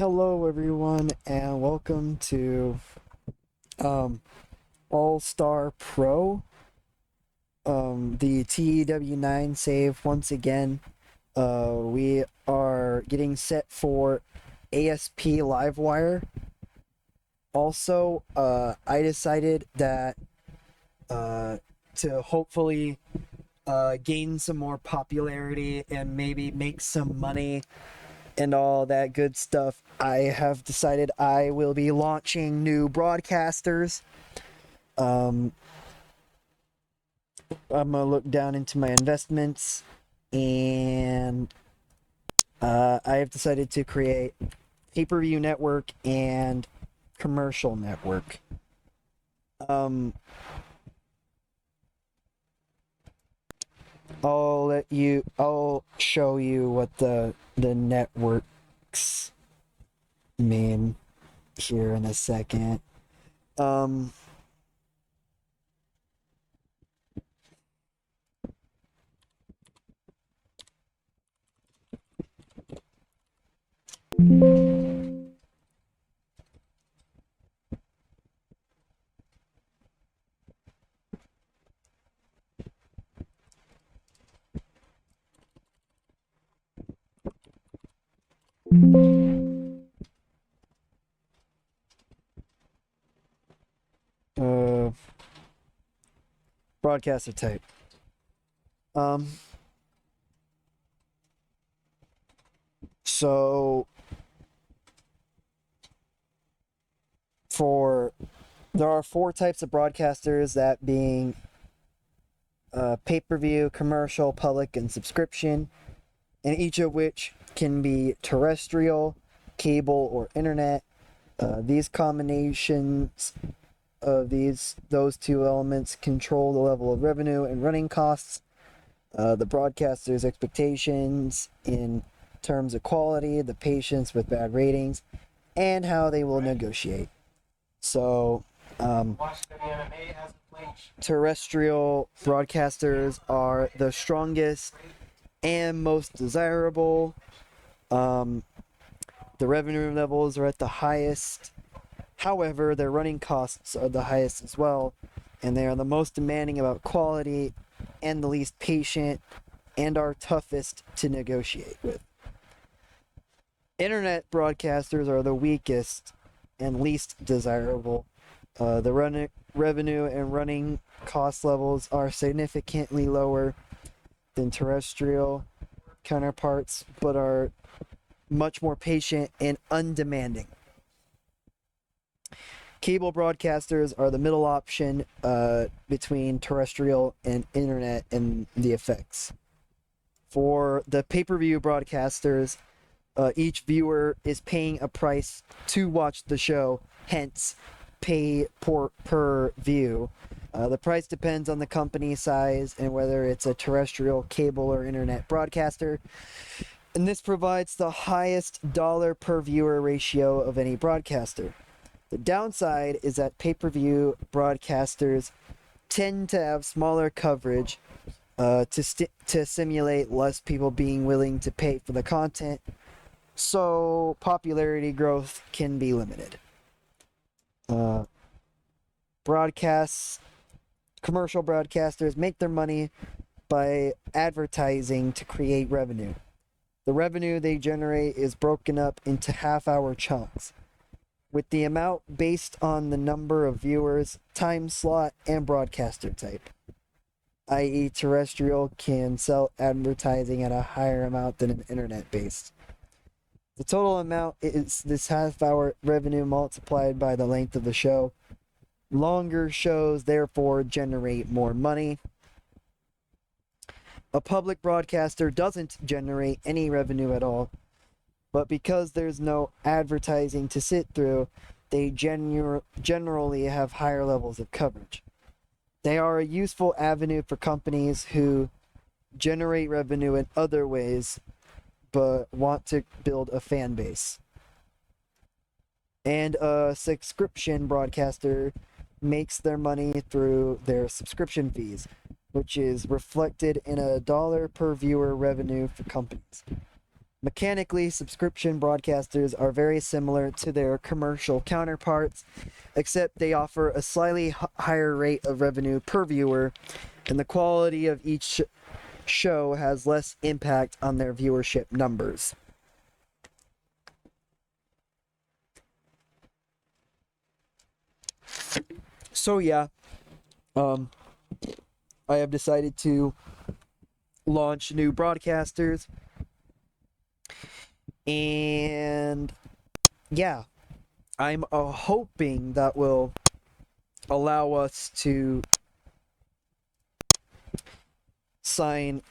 Hello, everyone, and welcome to All Star Pro, the TEW9 save once again. We are getting set for ASP Livewire. Also, I decided that to hopefully gain some more popularity and maybe make some money and all that good stuff, I have decided I will be launching new broadcasters. I'm gonna look down into my investments, and I have decided to create pay-per-view network and commercial network. Um, I'll show you what the networks mean here in a second. Um, uh, broadcaster type. Um, so for there are four types of broadcasters, that being pay-per-view, commercial, public, and subscription, and each of which can be terrestrial, cable, or internet. These combinations of those two elements control the level of revenue and running costs, the broadcaster's expectations in terms of quality, the patients with bad ratings, and how they will negotiate. So, terrestrial broadcasters are the strongest and most desirable. The revenue levels are at the highest. However, their running costs are the highest as well, and they are the most demanding about quality and the least patient and are toughest to negotiate with. Internet broadcasters are the weakest and least desirable. The revenue and running cost levels are significantly lower than terrestrial counterparts, but are much more patient and undemanding. Cable broadcasters are the middle option between terrestrial and internet and the effects. For the pay-per-view broadcasters, each viewer is paying a price to watch the show, hence pay per view. The price depends on the company size and whether it's a terrestrial, cable, or internet broadcaster. And this provides the highest dollar per viewer ratio of any broadcaster. The downside is that pay-per-view broadcasters tend to have smaller coverage to simulate less people being willing to pay for the content, so popularity growth can be limited. Commercial broadcasters make their money by advertising to create revenue. The revenue they generate is broken up into half-hour chunks, with the amount based on the number of viewers, time slot, and broadcaster type, i.e. terrestrial can sell advertising at a higher amount than an internet-based. The total amount is this half-hour revenue multiplied by the length of the show. Longer shows, therefore, generate more money. A public broadcaster doesn't generate any revenue at all, but because there's no advertising to sit through, they generally have higher levels of coverage. They are a useful avenue for companies who generate revenue in other ways, but want to build a fan base. And a subscription broadcaster makes their money through their subscription fees, which is reflected in a dollar per viewer revenue for companies. Mechanically, subscription broadcasters are very similar to their commercial counterparts, except they offer a slightly higher rate of revenue per viewer, and the quality of each show has less impact on their viewership numbers. So yeah, um, I have decided to launch new broadcasters, and yeah, I'm hoping that will allow us to sign.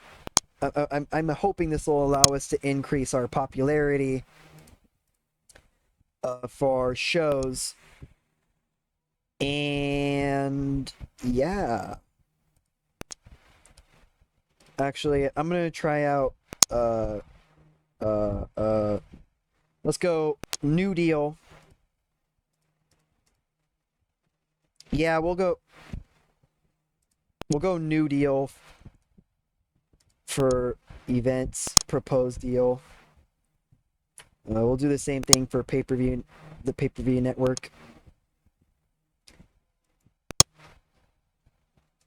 I'm hoping this will allow us to increase our popularity for shows, and yeah. Actually, I'm gonna try out. Uh, uh, uh. Let's go New Deal. Yeah, we'll go. We'll go New Deal for events. Proposed deal. We'll do the same thing for pay-per-view, the pay-per-view network.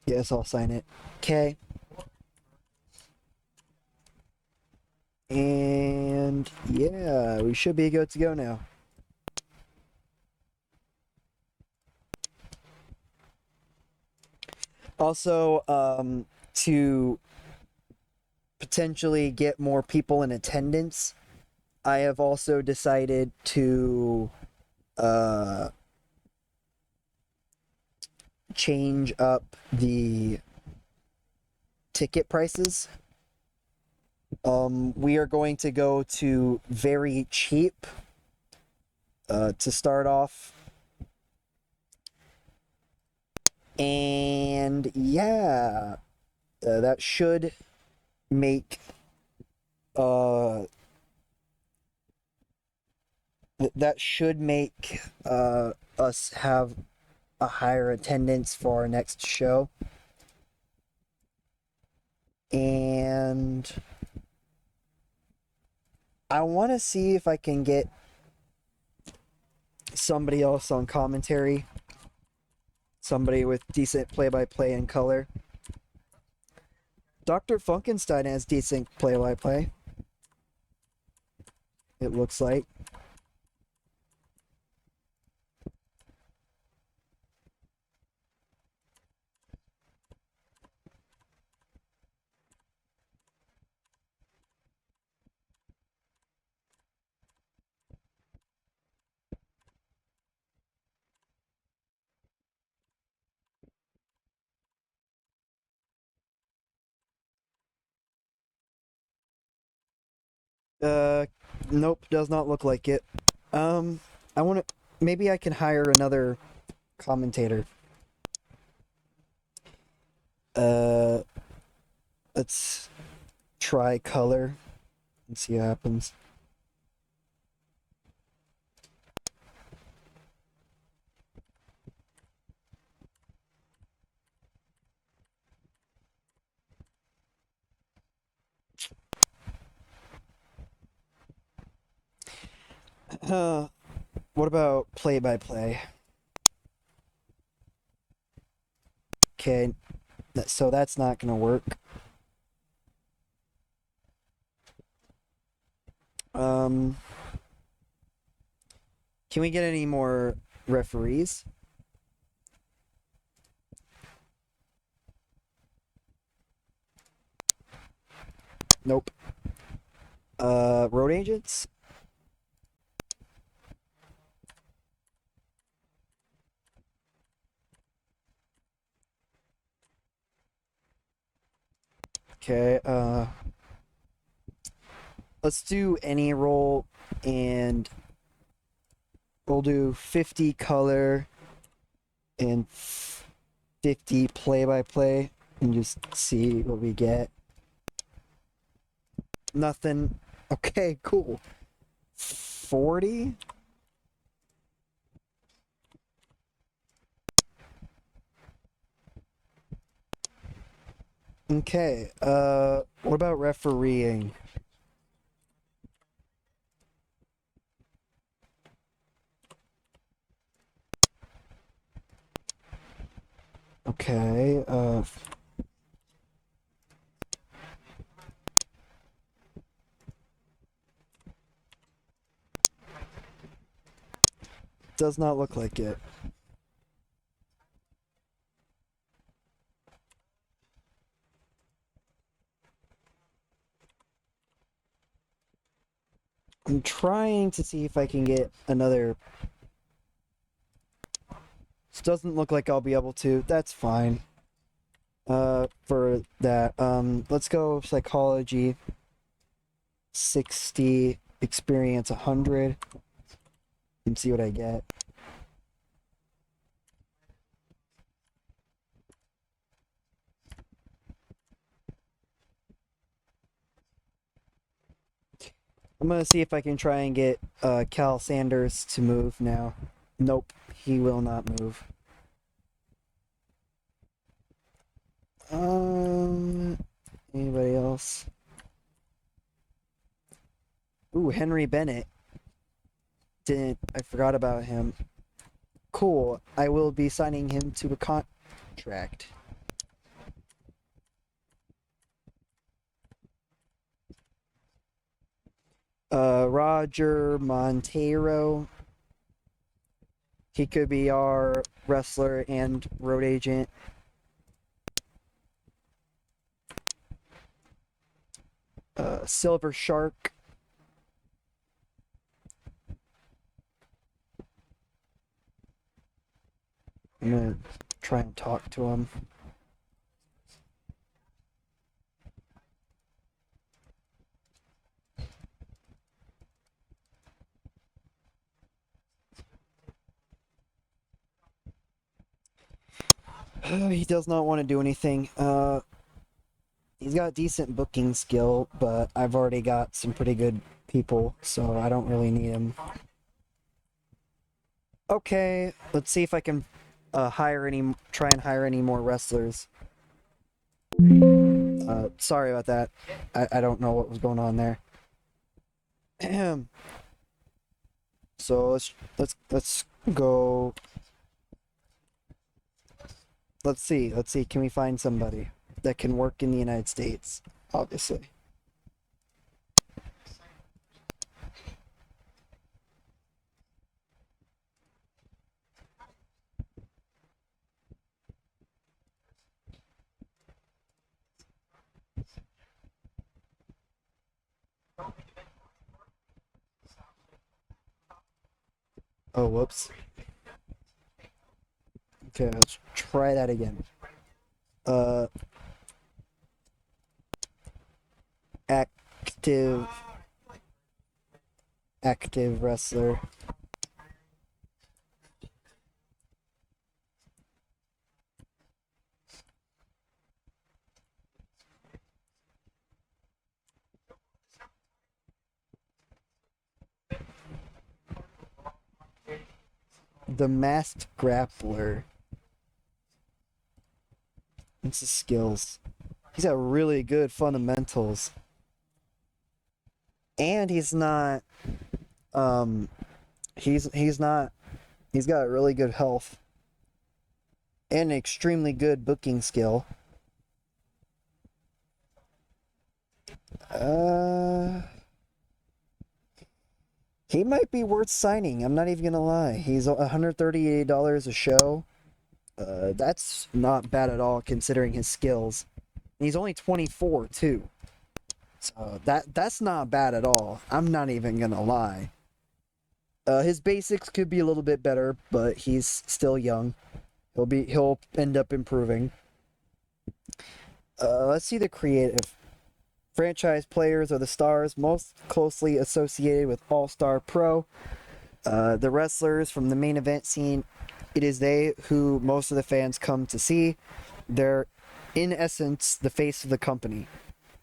Yes, I'll sign it. Okay. And yeah, we should be good to go now. Also, to potentially get more people in attendance, I have also decided to change up the ticket prices. We are going to go to very cheap to start off. And yeah, that should make that should make us have a higher attendance for our next show. And I want to see if I can get somebody else on commentary, somebody with decent play-by-play and color. Dr. Funkenstein has decent play-by-play, it looks like. Uh, nope, does not look like it. I want to. Maybe I can hire another commentator. Uh, let's try color and see what happens. What about play by play? Okay, so that's not gonna work. Um, can we get any more referees? Nope. Road agents? Okay, let's do any role, and we'll do 50 color and 50 play by play and just see what we get. Nothing. Okay, cool. 40? Okay, what about refereeing? Okay, does not look like it. I'm trying to see if I can get another. This doesn't look like I'll be able to. That's fine. For that, let's go psychology 60, experience 100, and see what I get. I'm gonna see if I can try and get Cal Sanders to move now. Nope, he will not move. Anybody else? Ooh, Henry Bennett. I forgot about him. Cool. I will be signing him to a contract. Roger Montero. He could be our wrestler and road agent. Silver Shark. I'm gonna try and talk to him. He does not want to do anything. He's got decent booking skill, but I've already got some pretty good people, so I don't really need him. Okay, let's see if I can try and hire any more wrestlers. Sorry about that. I don't know what was going on there. So let's go. Let's see. Can we find somebody that can work in the United States? Obviously. Oh, whoops. Okay, let's try that again. Uh, active wrestler. The Masked Grappler. What's his skills? He's got really good fundamentals. And he's not he's not he's got really good health and an extremely good booking skill. He might be worth signing. I'm not even gonna lie. He's $138 a show. That's not bad at all considering his skills. And he's only 24 too. So that's not bad at all. I'm not even gonna lie. His basics could be a little bit better, but he's still young. He'll end up improving. Let's see the creative. Franchise players are the stars most closely associated with All Star Pro. The wrestlers from the main event scene, it is they who most of the fans come to see. They're, in essence, the face of the company.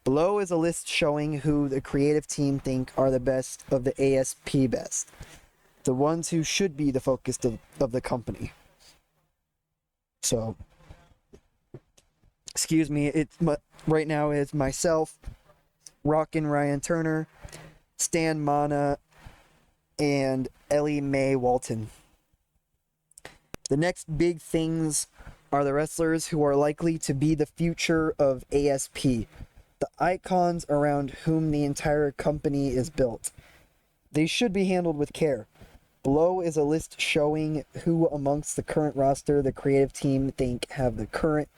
Below is a list showing who the creative team think are the best of the ASP best. The ones who should be the focus of the company. So, excuse me, right now it's myself, Rockin' Ryan Turner, Stan Mana, and Ellie Mae Walton. The next big things are the wrestlers who are likely to be the future of ASP, the icons around whom the entire company is built. They should be handled with care. Below is a list showing who amongst the current roster the creative team think have the current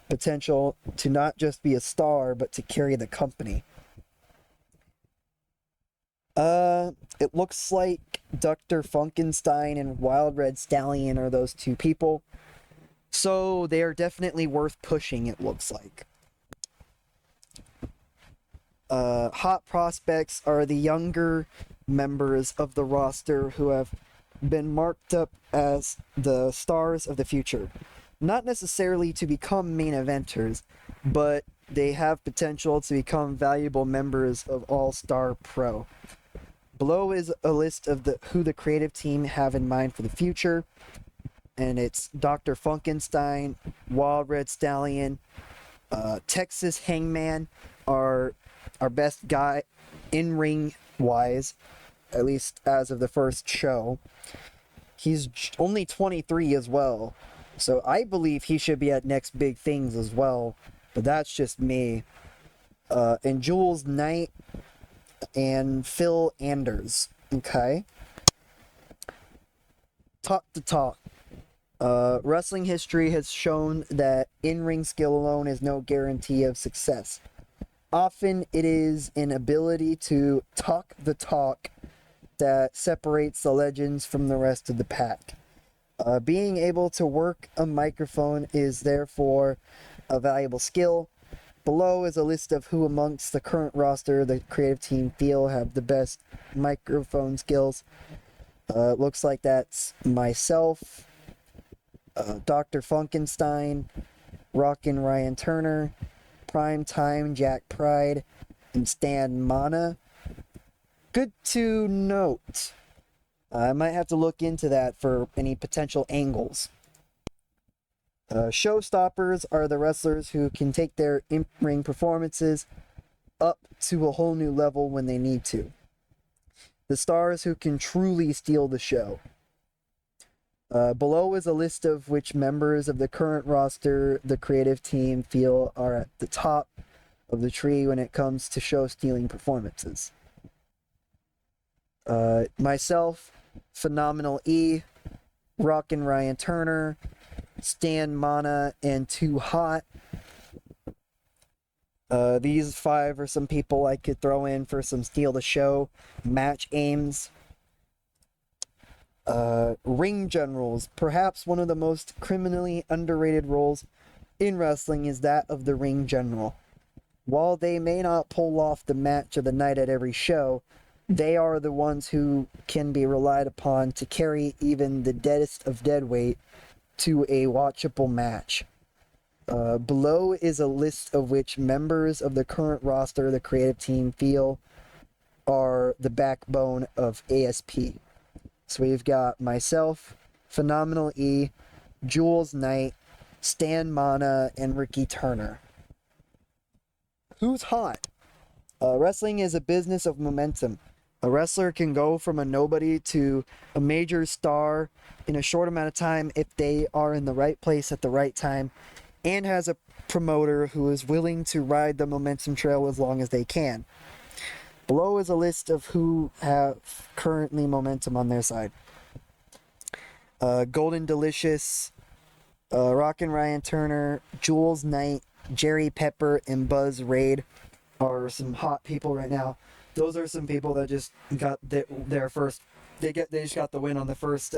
potential to not just be a star, but to carry the company. It looks like Dr. Funkenstein and Wild Red Stallion are those two people. So they are definitely worth pushing, it looks like. Hot prospects are the younger members of the roster who have been marked up as the stars of the future. Not necessarily to become main eventers, but they have potential to become valuable members of All-Star Pro. Below is a list of who the creative team have in mind for the future, and it's Dr. Funkenstein, Wild Red Stallion, Texas Hangman, our best guy in-ring wise, at least as of the first show. He's only 23 as well, so I believe he should be at Next Big Things as well, but that's just me. And Jules Knight and Phil Anders. Okay. Talk to talk. Wrestling history has shown that in-ring skill alone is no guarantee of success. Often it is an ability to talk the talk that separates the legends from the rest of the pack. Being able to work a microphone is therefore a valuable skill. Below is a list of who amongst the current roster the creative team feel have the best microphone skills. Looks like that's myself, Dr. Funkenstein, Rockin' Ryan Turner, Prime Time Jack Pride, and Stan Mana. Good to note. I might have to look into that for any potential angles. Showstoppers are the wrestlers who can take their in-ring performances up to a whole new level when they need to. The stars who can truly steal the show. Below is a list of which members of the current roster the creative team feel are at the top of the tree when it comes to show-stealing performances. Myself, Phenomenal E, Rockin' Ryan Turner, Stan Mana, and Too Hot. These 5 are some people I could throw in for some steal the show match aims. Ring generals. Perhaps one of the most criminally underrated roles in wrestling is that of the ring general. While they may not pull off the match of the night at every show, they are the ones who can be relied upon to carry even the deadest of deadweight to a watchable match. Below is a list of which members of the current roster the creative team feel are the backbone of ASP. So we've got myself, Phenomenal E, Jules Knight, Stan Mana, and Ricky Turner. Who's hot? Wrestling is a business of momentum. A wrestler can go from a nobody to a major star in a short amount of time if they are in the right place at the right time and has a promoter who is willing to ride the momentum trail as long as they can. Below is a list of who have currently momentum on their side. Golden Delicious, Rockin' Ryan Turner, Jules Knight, Jerry Pepper, and Buzz Raid are some hot people right now. Those are some people that just got their first. They just got the win on the first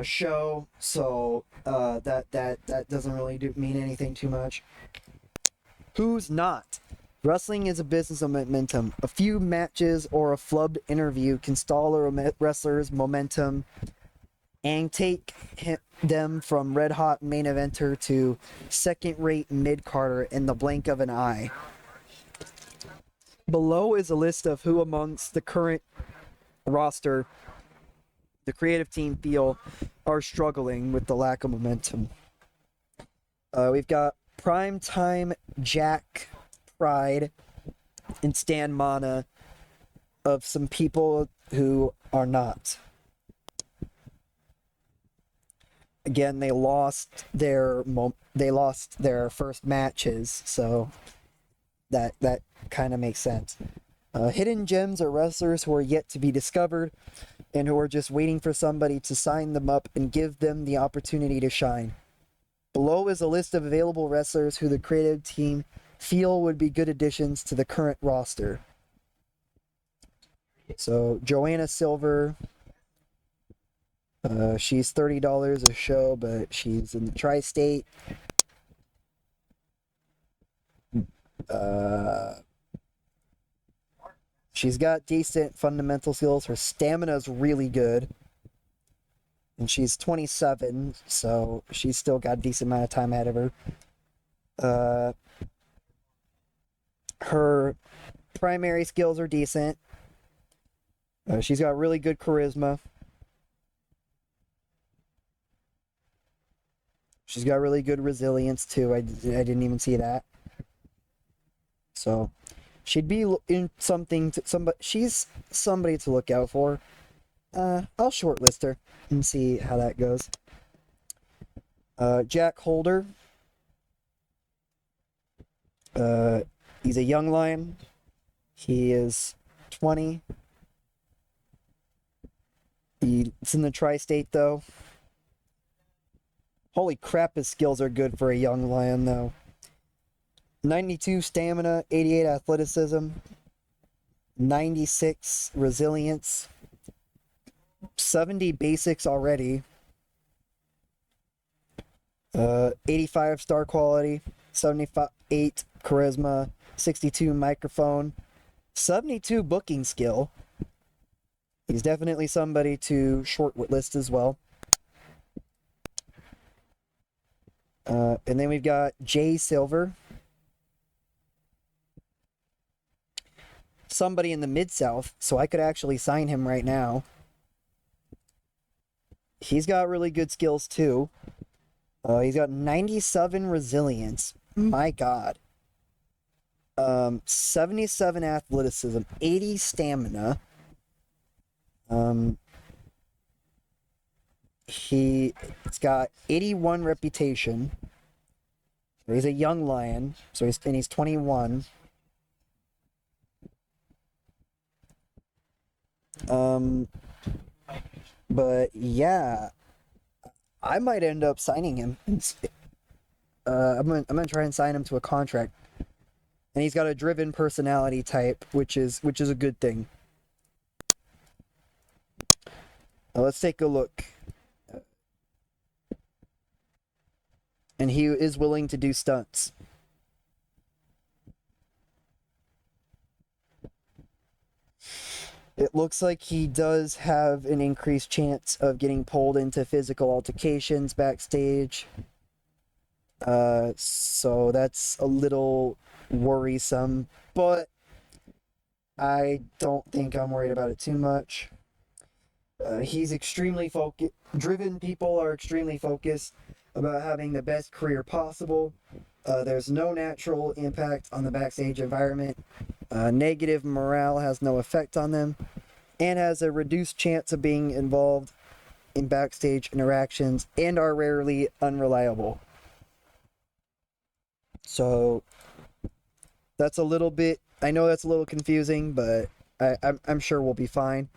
show, so that doesn't really mean anything too much. Who's not? Wrestling is a business of momentum. A few matches or a flubbed interview can stall a wrestler's momentum and take them from red-hot main eventer to second-rate mid-carder in the blink of an eye. Below is a list of who amongst the current roster the creative team feel are struggling with the lack of momentum. We've got Prime Time Jack Pride and Stan Mana of some people who are not. again, they lost their first matches, so that kind of makes sense. Hidden gems are wrestlers who are yet to be discovered and who are just waiting for somebody to sign them up and give them the opportunity to shine. Below is a list of available wrestlers who the creative team feel would be good additions to the current roster. So Joanna Silver, she's $30 a show, but she's in the tri-state. She's got decent fundamental skills. Her stamina is really good. And she's 27, so she's still got a decent amount of time ahead of her. Her primary skills are decent. She's got really good charisma. She's got really good resilience, too. I didn't even see that. So, she'd be in something to she's somebody to look out for. I'll shortlist her and see how that goes. Jack Holder. He's a young lion. He is 20. He's in the tri-state, though. Holy crap, his skills are good for a young lion, though. 92 stamina, 88 athleticism, 96 resilience, 70 basics already, 85 star quality, 78 charisma, 62 microphone, 72 booking skill. He's definitely somebody to shortlist as well. And then we've got Jay Silver. Somebody in the Mid-South, so I could actually sign him right now. He's got really good skills too. He's got 97 resilience. My God. 77 athleticism, 80 stamina. He's got 81 reputation. He's a young lion, so he's 21. But yeah, I might end up signing him. I'm gonna try and sign him to a contract. And he's got a driven personality type, which is a good thing. Now let's take a look. And he is willing to do stunts. It looks like he does have an increased chance of getting pulled into physical altercations backstage. So that's a little worrisome, but I don't think I'm worried about it too much. He's extremely focused. Driven people are extremely focused about having the best career possible. There's no natural impact on the backstage environment. Negative morale has no effect on them and has a reduced chance of being involved in backstage interactions and are rarely unreliable. So that's a little bit, I know that's a little confusing, but I'm sure we'll be fine.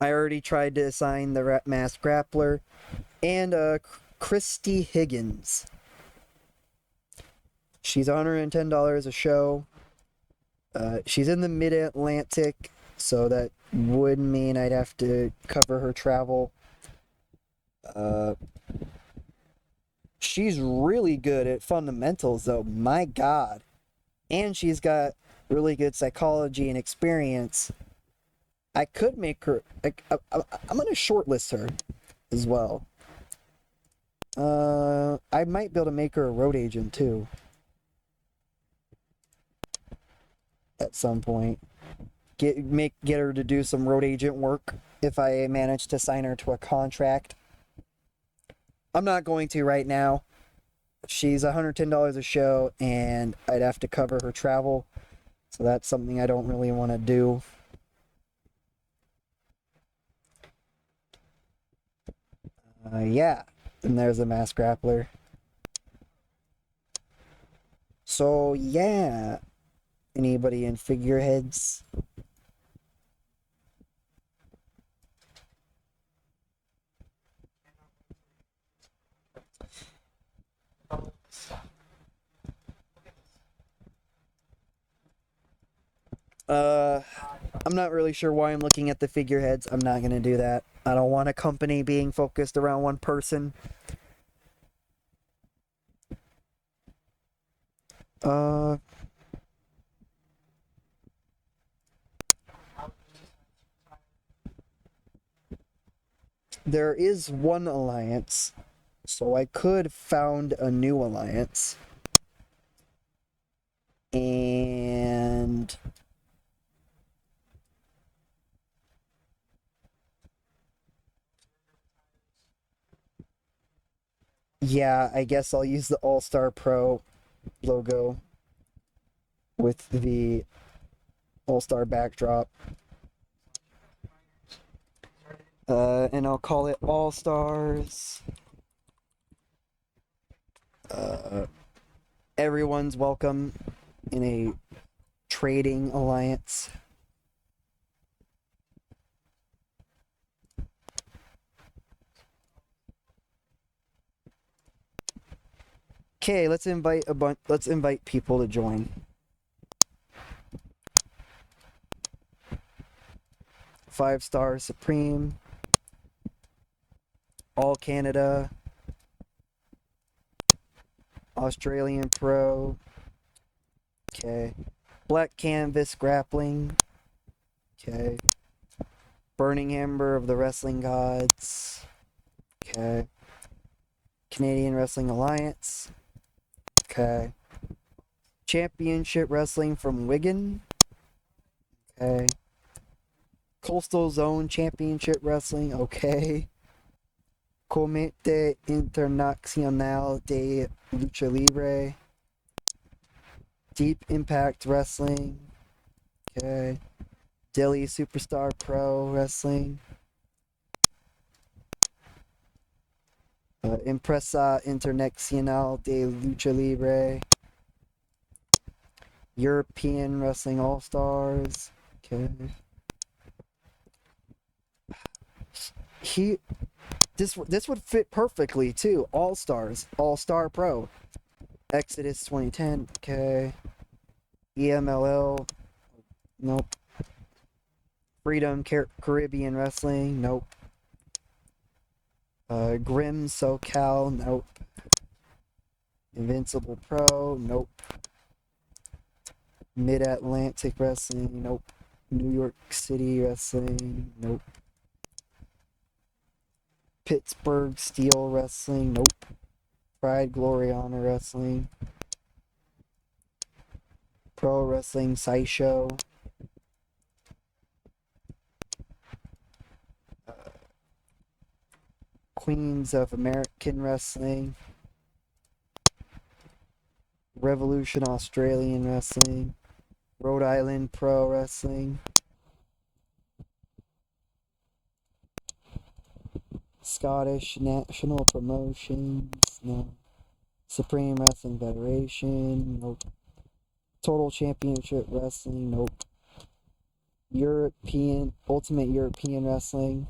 I already tried to assign the Masked Grappler and Christy Higgins. She's $110 a show. She's in the Mid-Atlantic, so that would mean I'd have to cover her travel. She's really good at fundamentals, though. My God. And she's got really good psychology and experience. I could make her... I'm going to shortlist her as well. I might be able to make her a road agent, too. At some point. Get her to do some road agent work if I manage to sign her to a contract. I'm not going to right now. She's $110 a show, and I'd have to cover her travel. So that's something I don't really want to do. Yeah. And there's a mass grappler. So yeah, anybody in figureheads? I'm not really sure why I'm looking at the figureheads. I'm not gonna do that. I don't want a company being focused around one person. Uh, there is one alliance, so I could found a new alliance. And yeah, I guess I'll use the All-Star Pro logo with the All-Star backdrop. And I'll call it All Stars. Everyone's welcome in a trading alliance. Okay, let's invite Let's invite people to join. Five-star Supreme. All Canada. Australian Pro. Okay. Black Canvas Grappling. Okay. Burning Ember of the Wrestling Gods. Okay. Canadian Wrestling Alliance. Okay. Championship Wrestling from Wigan. Okay. Coastal Zone Championship Wrestling. Okay. Comité Internacional de Lucha Libre. Deep Impact Wrestling. Okay. Delhi Superstar Pro Wrestling. Empresa Internacional de Lucha Libre. European Wrestling All Stars. Okay. This would fit perfectly too. All Stars, All Star Pro, Exodus 2010. Okay. EMLL. Nope. Freedom Caribbean Wrestling. Nope. Grim SoCal. Nope. Invincible Pro. Nope. Mid Atlantic Wrestling. Nope. New York City Wrestling. Nope. Pittsburgh Steel Wrestling. Nope. Pride, Glory, Honor Wrestling. Pro Wrestling Sideshow. Queens of American Wrestling. Revolution Australian Wrestling. Rhode Island Pro Wrestling. Scottish National Promotions. No. Supreme Wrestling Federation. Nope. Total Championship Wrestling. Nope. Ultimate European Wrestling.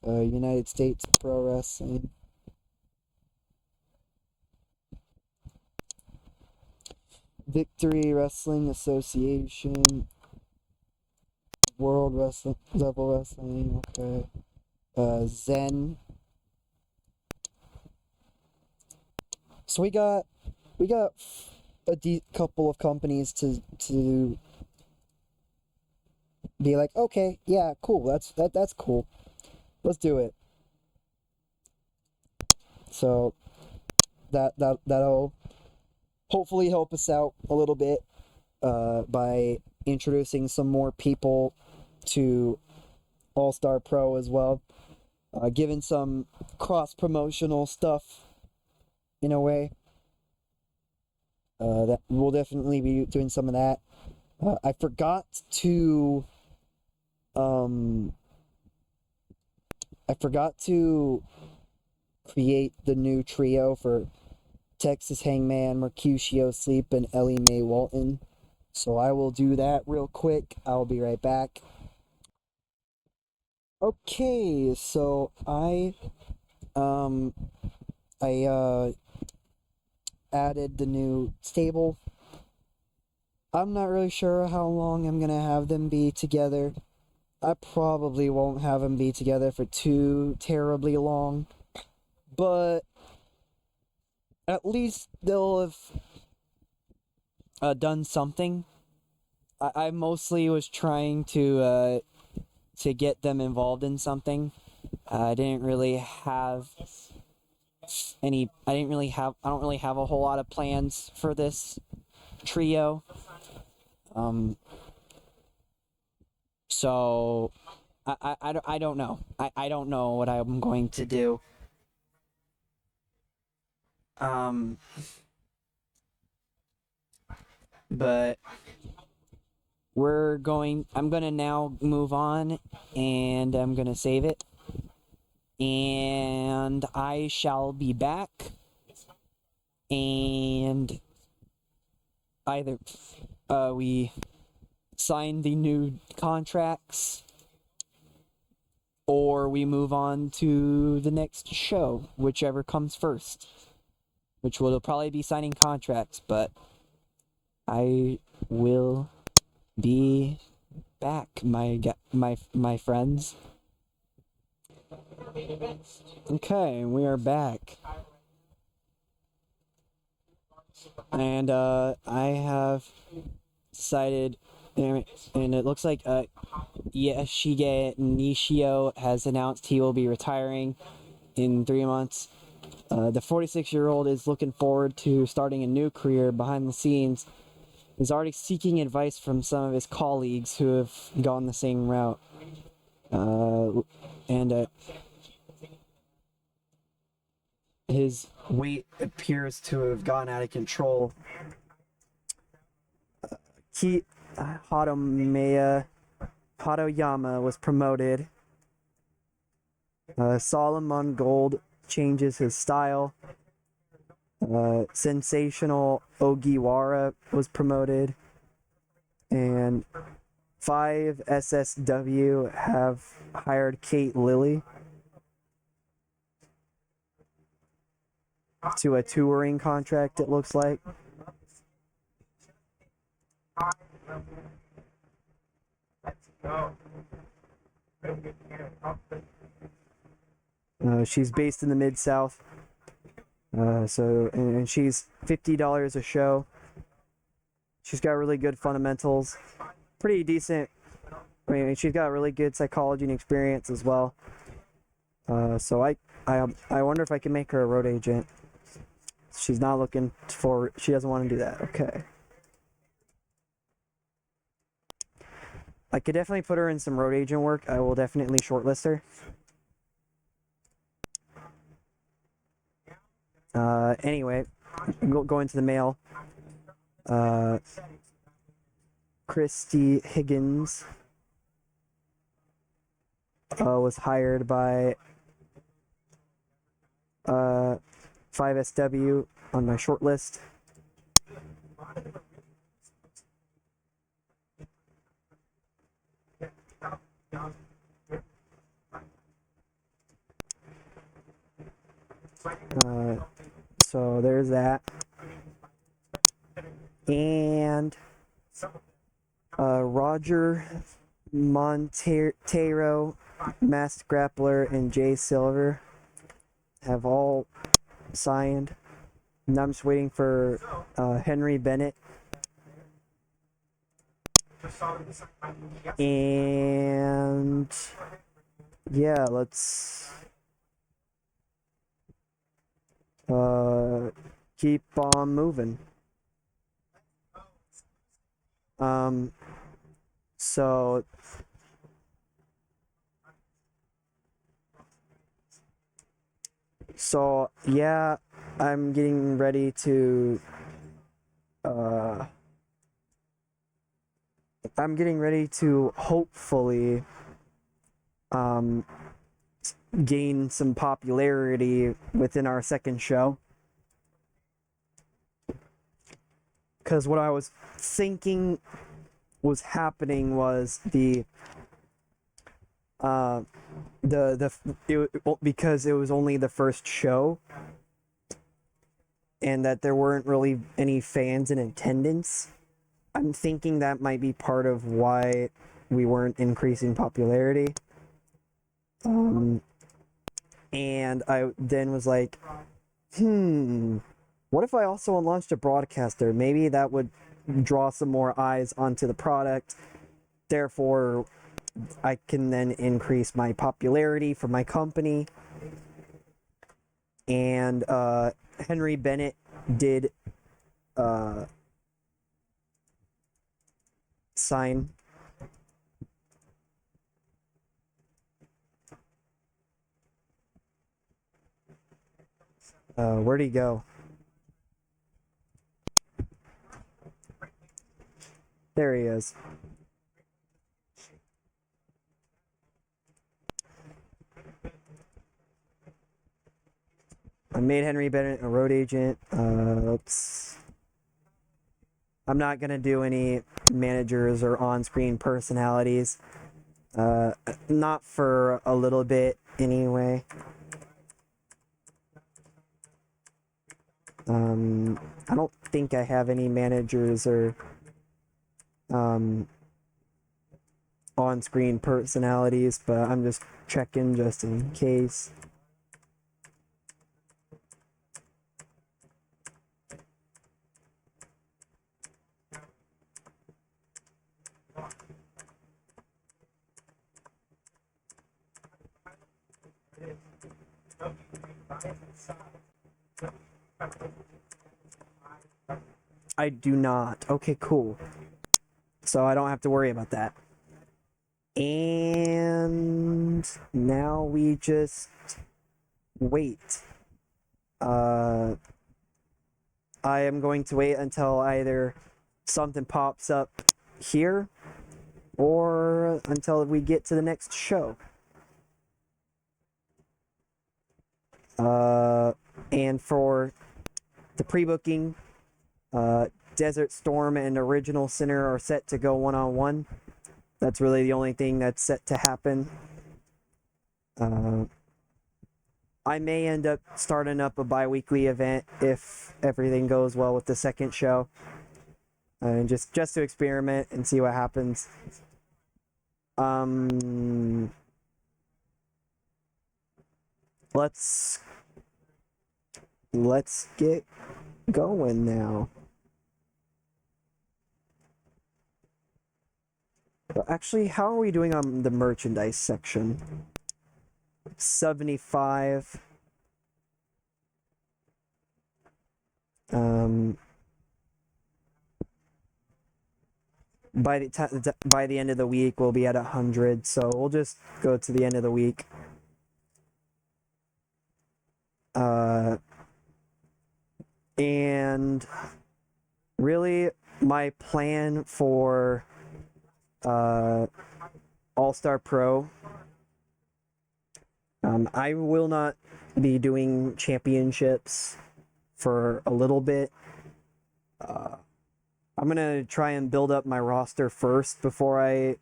United States Pro Wrestling. Victory Wrestling Association. World Wrestling Level Wrestling. Okay. Zen. So we got a couple of companies to be like, okay, yeah, cool. That's cool. Let's do it. So that'll hopefully help us out a little bit by introducing some more people to All Star Pro as well, giving some cross promotional stuff in a way. That we'll definitely be doing some of that. I forgot to I forgot to create the new trio for Texas Hangman, Mercutio Sleep, and Ellie Mae Walton. So I will do that real quick. I'll be right back. Okay, so um I added the new stable. I'm not really sure how long I'm gonna have them be together. I probably won't have them be together for too terribly long, but at least they'll have done something. I mostly was trying to get them involved in something. I didn't really have I don't really have a whole lot of plans for this trio. Um, so I don't know. I don't know what I'm going to do. Um, but I'm gonna now move on and I'm gonna save it. And I shall be back. And either we sign the new contracts or we move on to the next show, whichever comes first. Which will probably be signing contracts, but I will be back, my friends. Okay, we are back. And I have decided, and it looks like Yashige Nishio has announced he will be retiring in 3 months. The 46-year-old is looking forward to starting a new career behind the scenes. He's already seeking advice from some of his colleagues who have gone the same route. And his weight appears to have gone out of control. Hatoyama was promoted. Solomon Gold changes his style. Sensational Ogiwara was promoted. And 5SSW have hired Kate Lilly to a touring contract, it looks like. She's based in the Mid-South. And she's $50 a show. She's got really good fundamentals. Pretty decent. I mean, she's got really good psychology and experience as well. So I wonder if I can make her a road agent. She's not looking for. She doesn't want to do that. Okay. I could definitely put her in some road agent work. I will definitely shortlist her. Anyway, go into the mail. Christy Higgins was hired by 5SW on my short list. So there's that. And Roger Montero, Masked Grappler, and Jay Silver have all signed. And I'm just waiting for Henry Bennett. And yeah, let's keep on moving. So yeah, I'm getting ready to hopefully gain some popularity within our second show. Because what I was thinking was happening was because it was only the first show, and that there weren't really any fans in attendance. I'm thinking that might be part of why we weren't increasing popularity. And I then was like, what if I also launched a broadcaster? Maybe that would draw some more eyes onto the product. Therefore, I can then increase my popularity for my company. And Henry Bennett did sign. Where'd he go? There he is. I made Henry Bennett a road agent. I'm not gonna do any managers or on-screen personalities. Not for a little bit anyway. I don't think I have any managers or on-screen personalities, but I'm just checking just in case. I do not. Okay, cool. So I don't have to worry about that. And now we just wait. I am going to wait until either something pops up here or until we get to the next show. And for the pre-booking, Desert Storm and Original Sinner are set to go one-on-one. That's really the only thing that's set to happen. I may end up starting up a bi-weekly event if everything goes well with the second show. And just to experiment and see what happens. Let's get going now. But actually, how are we doing on the merchandise section? 75. By the end of the week, we'll be at 100. So we'll just go to the end of the week. And really, my plan for All-Star Pro, I will not be doing championships for a little bit. I'm gonna try and build up my roster first before I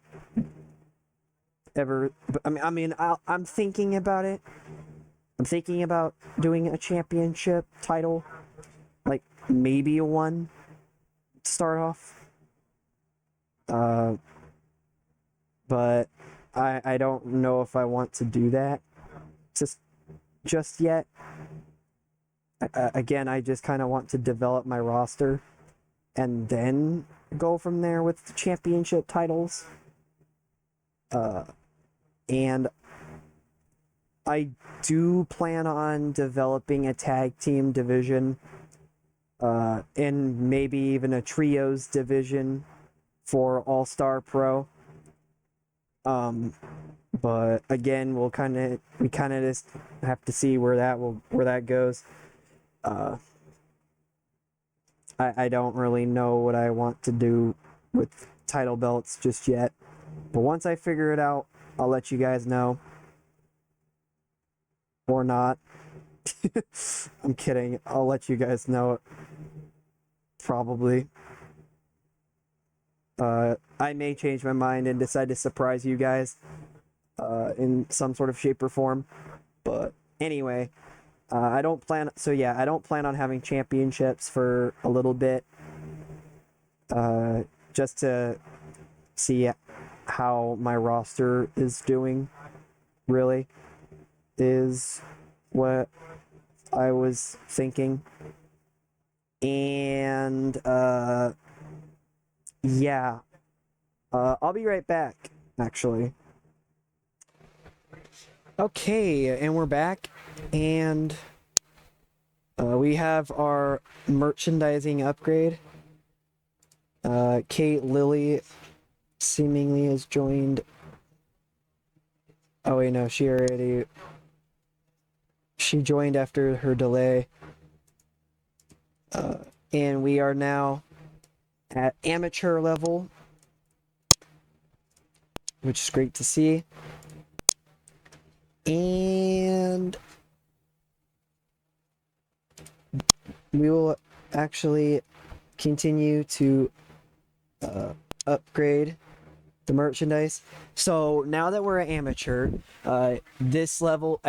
ever. I'm thinking about it. I'm thinking about doing a championship title, like maybe a one to start off. But I don't know if I want to do that just yet. Again, I just kind of want to develop my roster and then go from there with the championship titles. And I do plan on developing a tag team division, and maybe even a trios division for All-Star Pro. But again, we kind of just have to see where that goes. I don't really know what I want to do with title belts just yet. But once I figure it out, I'll let you guys know. or not. I'm kidding. I'll let you guys know it. Probably. I may change my mind and decide to surprise you guys in some sort of shape or form. But anyway, I don't plan on having championships for a little bit. Just to see how my roster is doing, really, is what I was thinking. And yeah, I'll be right back, actually. Okay, and we're back, and we have our merchandising upgrade. Kate Lily seemingly has joined. Oh wait, no, she joined after her delay. And we are now at amateur level, which is great to see. And we will actually continue to upgrade the merchandise. So now that we're an amateur, at this level,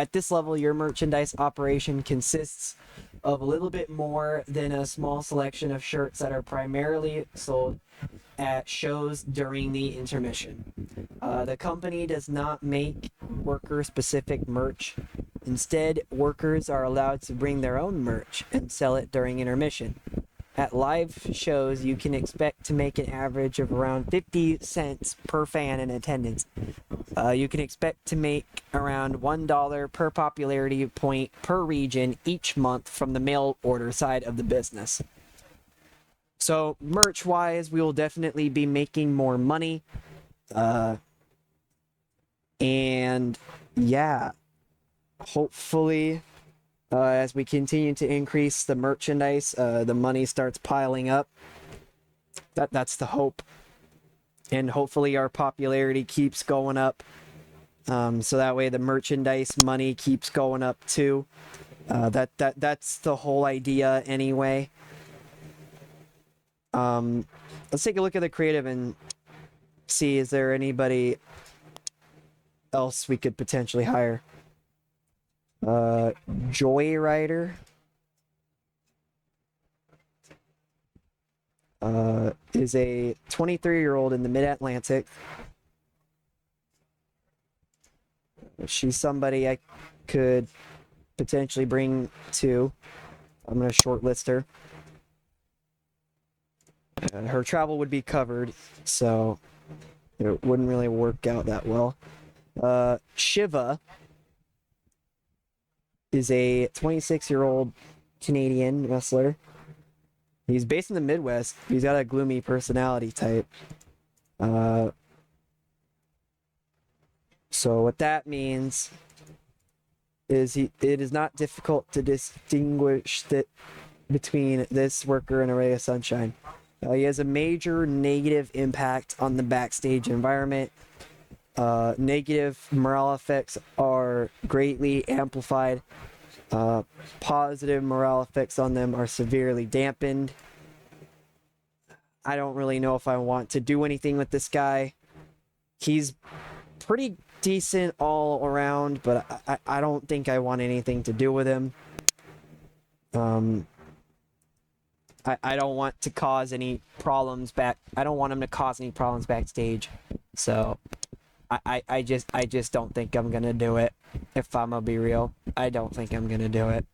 your merchandise operation consists of a little bit more than a small selection of shirts that are primarily sold at shows during the intermission. The company does not make worker-specific merch. Instead, workers are allowed to bring their own merch and sell it during intermission. At live shows, you can expect to make an average of around 50 cents per fan in attendance. You can expect to make around $1 per popularity point per region each month from the mail order side of the business. So, merch-wise, we will definitely be making more money. And yeah, hopefully, as we continue to increase the merchandise, the money starts piling up. That's the hope. And hopefully our popularity keeps going up. So that way the merchandise money keeps going up too. That's the whole idea anyway. Let's take a look at the creative and see, is there anybody else we could potentially hire? Joyrider is a 23-year-old in the Mid-Atlantic. She's somebody I could potentially bring to. I'm going to shortlist her. Her travel would be covered, so it wouldn't really work out that well. Shiva is a 26-year-old Canadian wrestler. He's based in the Midwest. He's got a gloomy personality type. So what that means is it is not difficult to distinguish between this worker and a ray of sunshine. He has a major negative impact on the backstage environment. Negative morale effects are greatly amplified. Positive morale effects on them are severely dampened. I don't really know if I want to do anything with this guy. He's pretty decent all around, but I don't think I want anything to do with him. I don't want to cause any problems I don't want him to cause any problems backstage. So I just don't think I'm gonna do it. If I'm gonna be real, I don't think I'm gonna do it.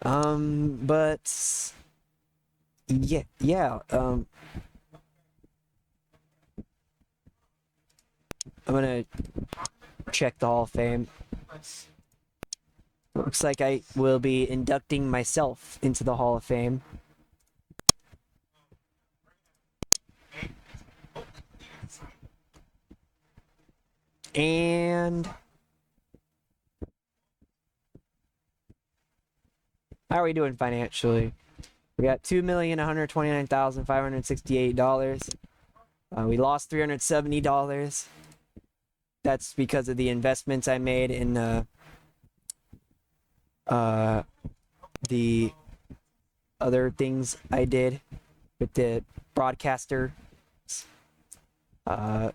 But yeah, I'm gonna check the Hall of Fame. Looks like I will be inducting myself into the Hall of Fame. And how are we doing financially? We got $2,129,568. We lost $370. That's because of the investments I made in the other things I did with the broadcaster. I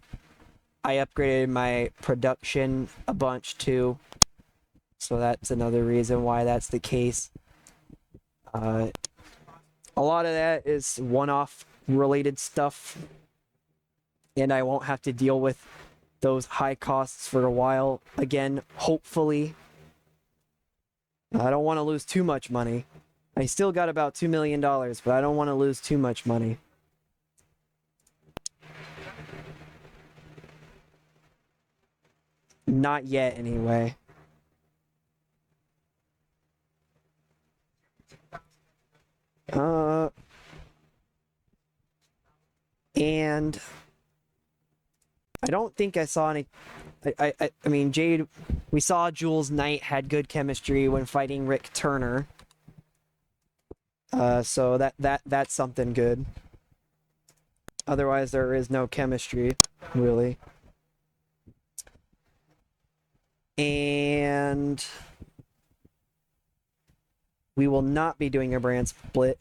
upgraded my production a bunch too, so that's another reason why that's the case. A lot of that is one-off related stuff, and I won't have to deal with those high costs for a while again, hopefully. I don't want to lose too much money. I still got about $2 million, but I don't want to lose too much money. Not yet, anyway. And I don't think I saw any. I mean, Jade. We saw Jules Knight had good chemistry when fighting Rick Turner. So that's something good. Otherwise, there is no chemistry, really. And we will not be doing a brand split.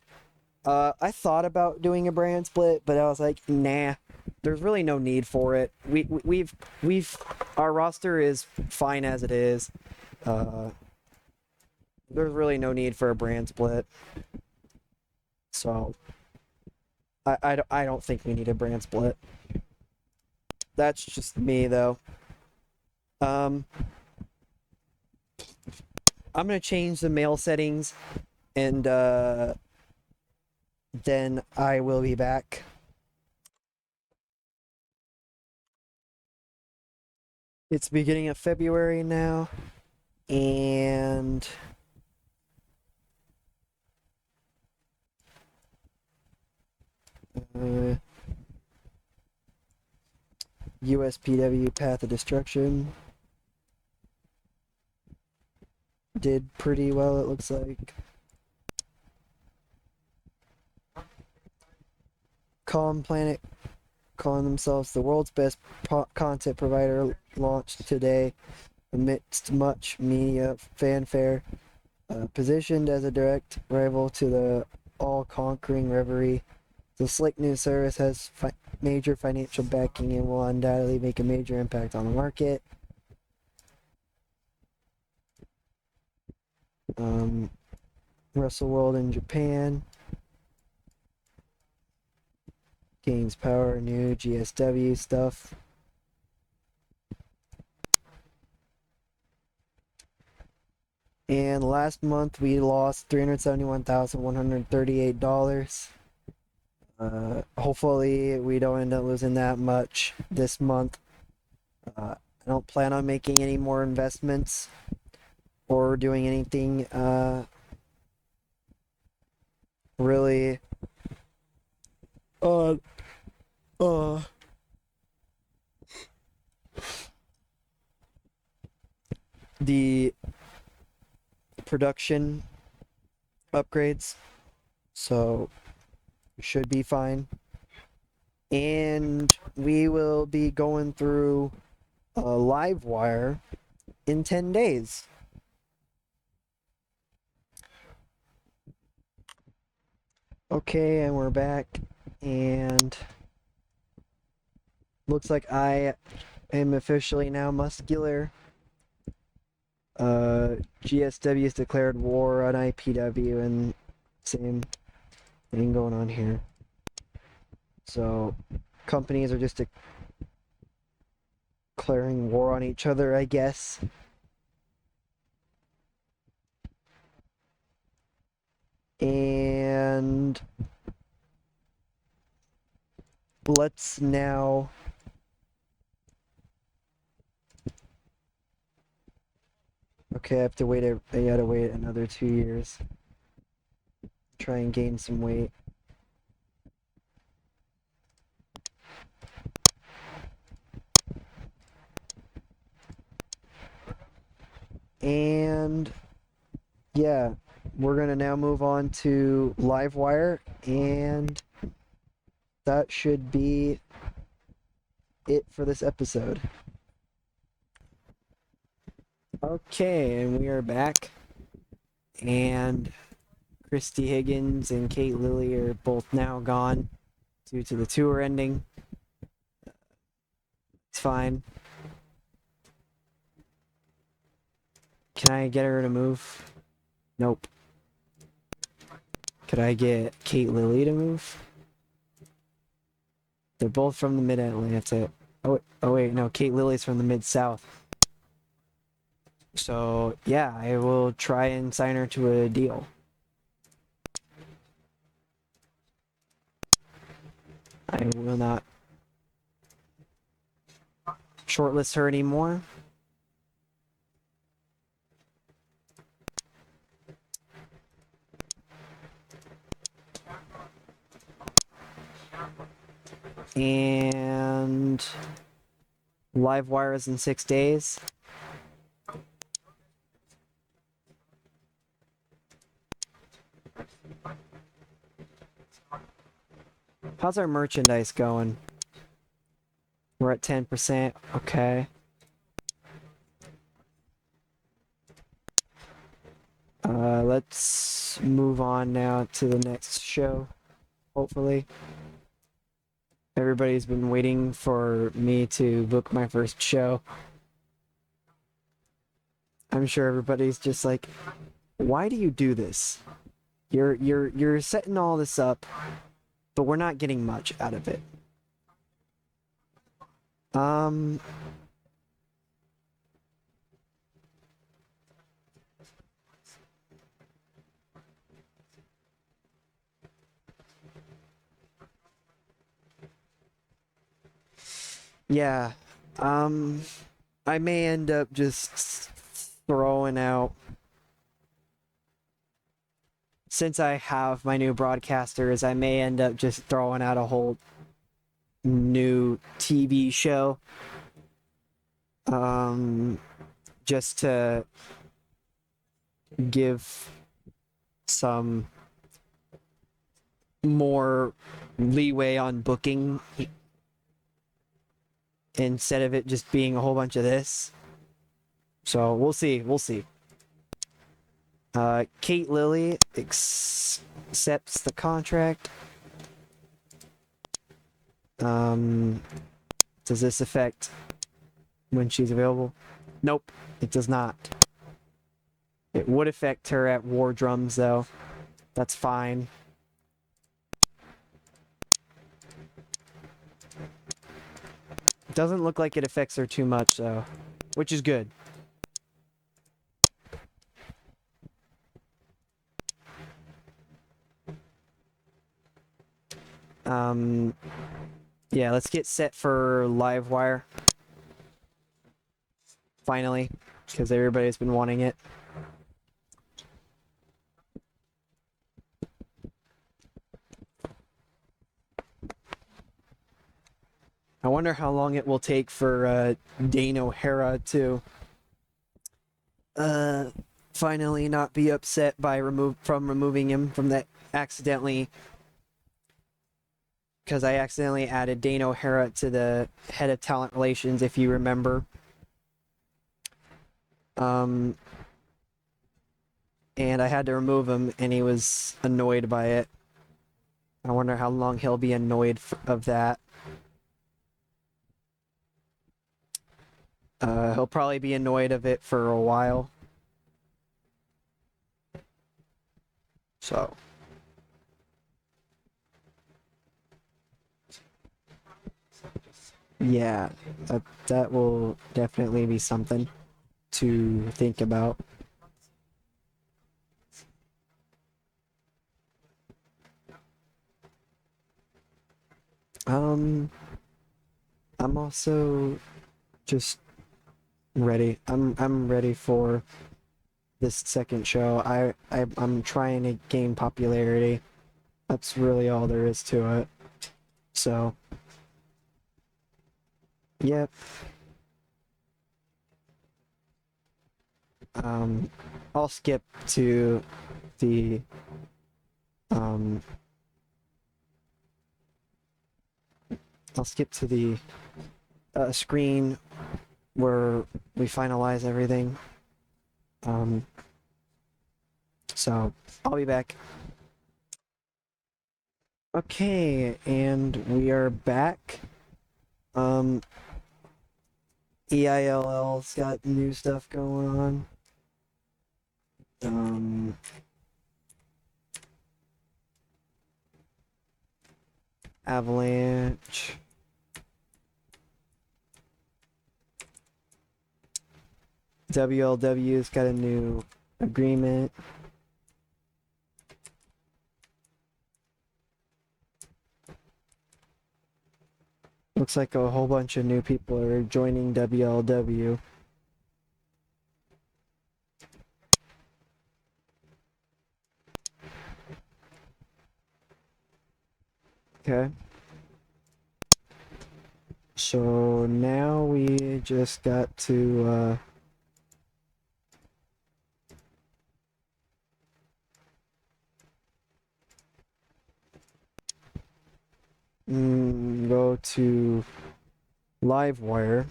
I thought about doing a brand split, but I was like, nah. There's really no need for it. We've our roster is fine as it is. There's really no need for a brand split. So I don't think we need a brand split. That's just me though. I'm gonna change the mail settings, and then I will be back. It's beginning of February now, and USPW Path of Destruction did pretty well, it looks like. Calm Planet, calling themselves the world's best content provider, launched today amidst much media fanfare. Positioned as a direct rival to the all-conquering Reverie, the slick new service has major financial backing and will undoubtedly make a major impact on the market. Wrestle World in Japan. Gains Power, new GSW stuff. And last month we lost $371,138. Hopefully we don't end up losing that much this month. I don't plan on making any more investments or doing anything really the production upgrades, so should be fine. And we will be going through Livewire in 10 days. Okay, and we're back, and looks like I am officially now muscular. GSW has declared war on IPW, and same thing going on here. So companies are just declaring war on each other, I guess. And let's now okay, I have to wait. I gotta wait another 2 years. Try and gain some weight. And yeah, we're gonna now move on to Livewire, and that should be it for this episode. Okay, and we are back. And Christy Higgins and Kate Lilly are both now gone due to the tour ending. It's fine. Can I get her to move? Nope. Could I get Kate Lilly to move? They're both from the Mid-Atlantic. Oh wait, no, Kate Lilly's from the Mid-South. So, yeah, I will try and sign her to a deal. I will not shortlist her anymore. And live wires in 6 days. How's our merchandise going? We're at 10%. Okay. Let's move on now to the next show, hopefully. Everybody's been waiting for me to book my first show. I'm sure everybody's just like, why do you do this? You're setting all this up, but we're not getting much out of it. Yeah. I may end up just throwing out, since I have my new broadcasters, I may end up just throwing out a whole new TV show. Just to give some more leeway on booking instead of it just being a whole bunch of this. So we'll see. Kate Lilly accepts the contract. Does this affect when she's available? Nope, it does not. It would affect her at War Drums, though. That's fine. It doesn't look like it affects her too much, though, which is good. Yeah, let's get set for Livewire. Finally, because everybody's been wanting it. I wonder how long it will take for Dane O'Hara to finally not be upset by removing him from that accidentally, because I accidentally added Dane O'Hara to the head of talent relations, if you remember. And I had to remove him, and he was annoyed by it. I wonder how long he'll be annoyed of that. He'll probably be annoyed of it for a while. So. Yeah, that will definitely be something to think about. I'm also just ready. I'm ready for this second show. I'm trying to gain popularity. That's really all there is to it. So, yep. I'll skip to the I'll skip to the screen where we finalize everything. So I'll be back. Okay, and we are back. EILL's got new stuff going on. Avalanche. WLW's got a new agreement. Looks like a whole bunch of new people are joining WLW. Okay. So now we just got to go to Livewire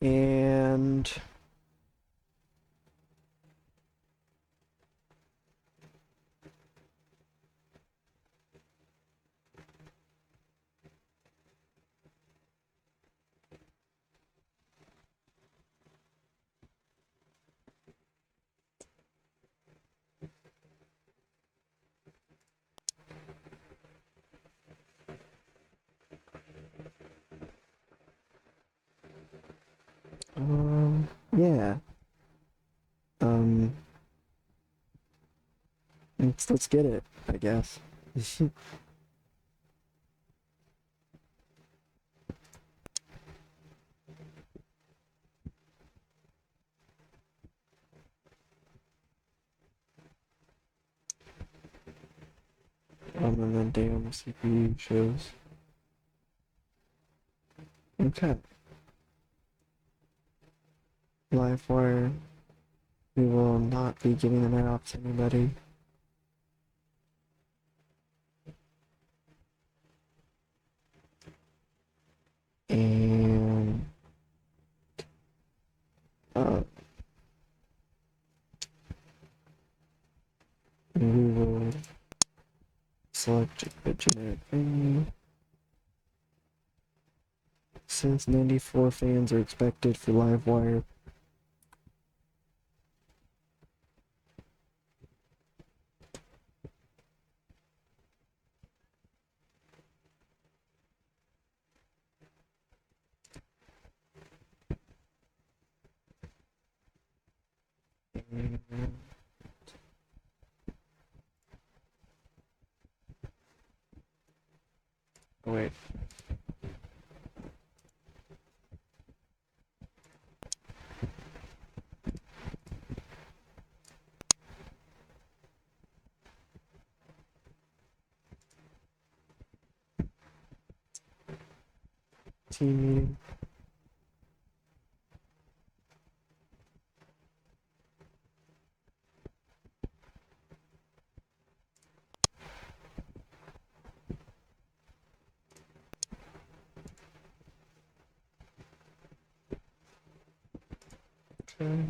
and yeah. Let's get it, I guess. And then damn CPU shows. Okay. Livewire. We will not be giving them out to anybody. And we will select a generic venue. Since 94 fans are expected for Livewire, oh wait. Team meeting. Okay.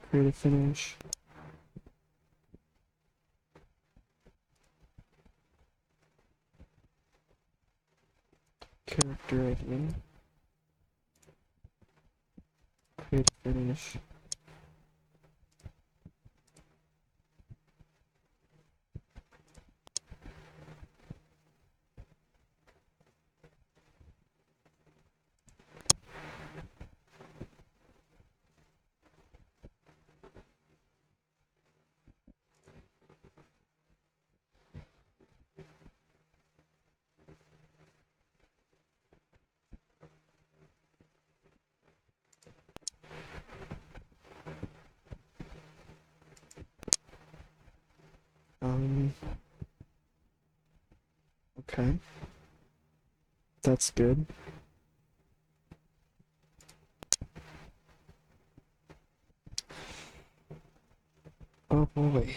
Create a finish. Character ID. Create a finish. Okay. That's good. Oh boy.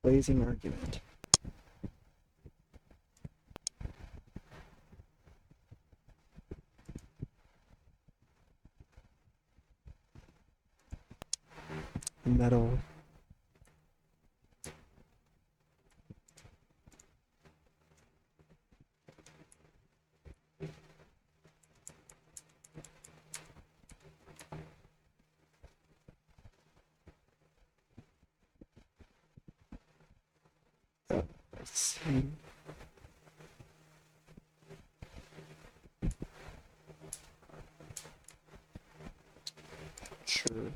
Blazing argument. Metal. Let's see. Sure.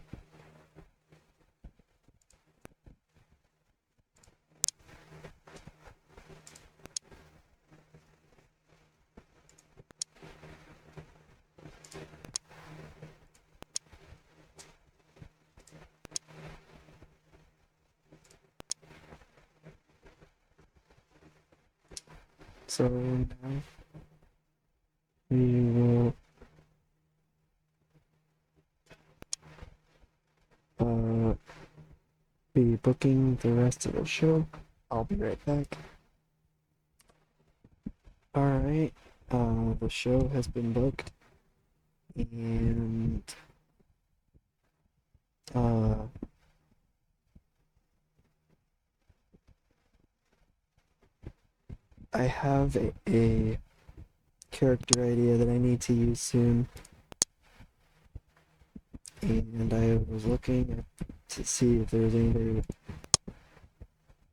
So now we will be booking the rest of the show. I'll be right back. Alright, the show has been booked, and I have a character idea that I need to use soon, and I was looking to see if there's anybody,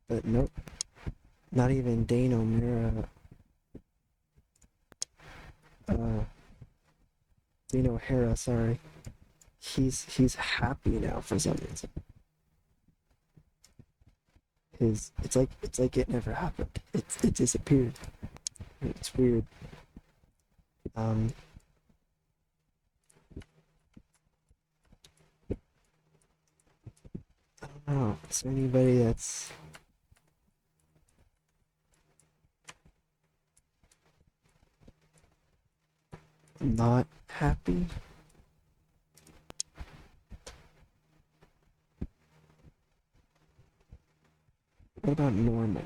but nope, not even Dane O'Mara. Dane O'Hara, sorry. He's happy now for some reason. It's like it never happened. It disappeared. It's weird. I don't know. Is there anybody that's not happy? What about normal?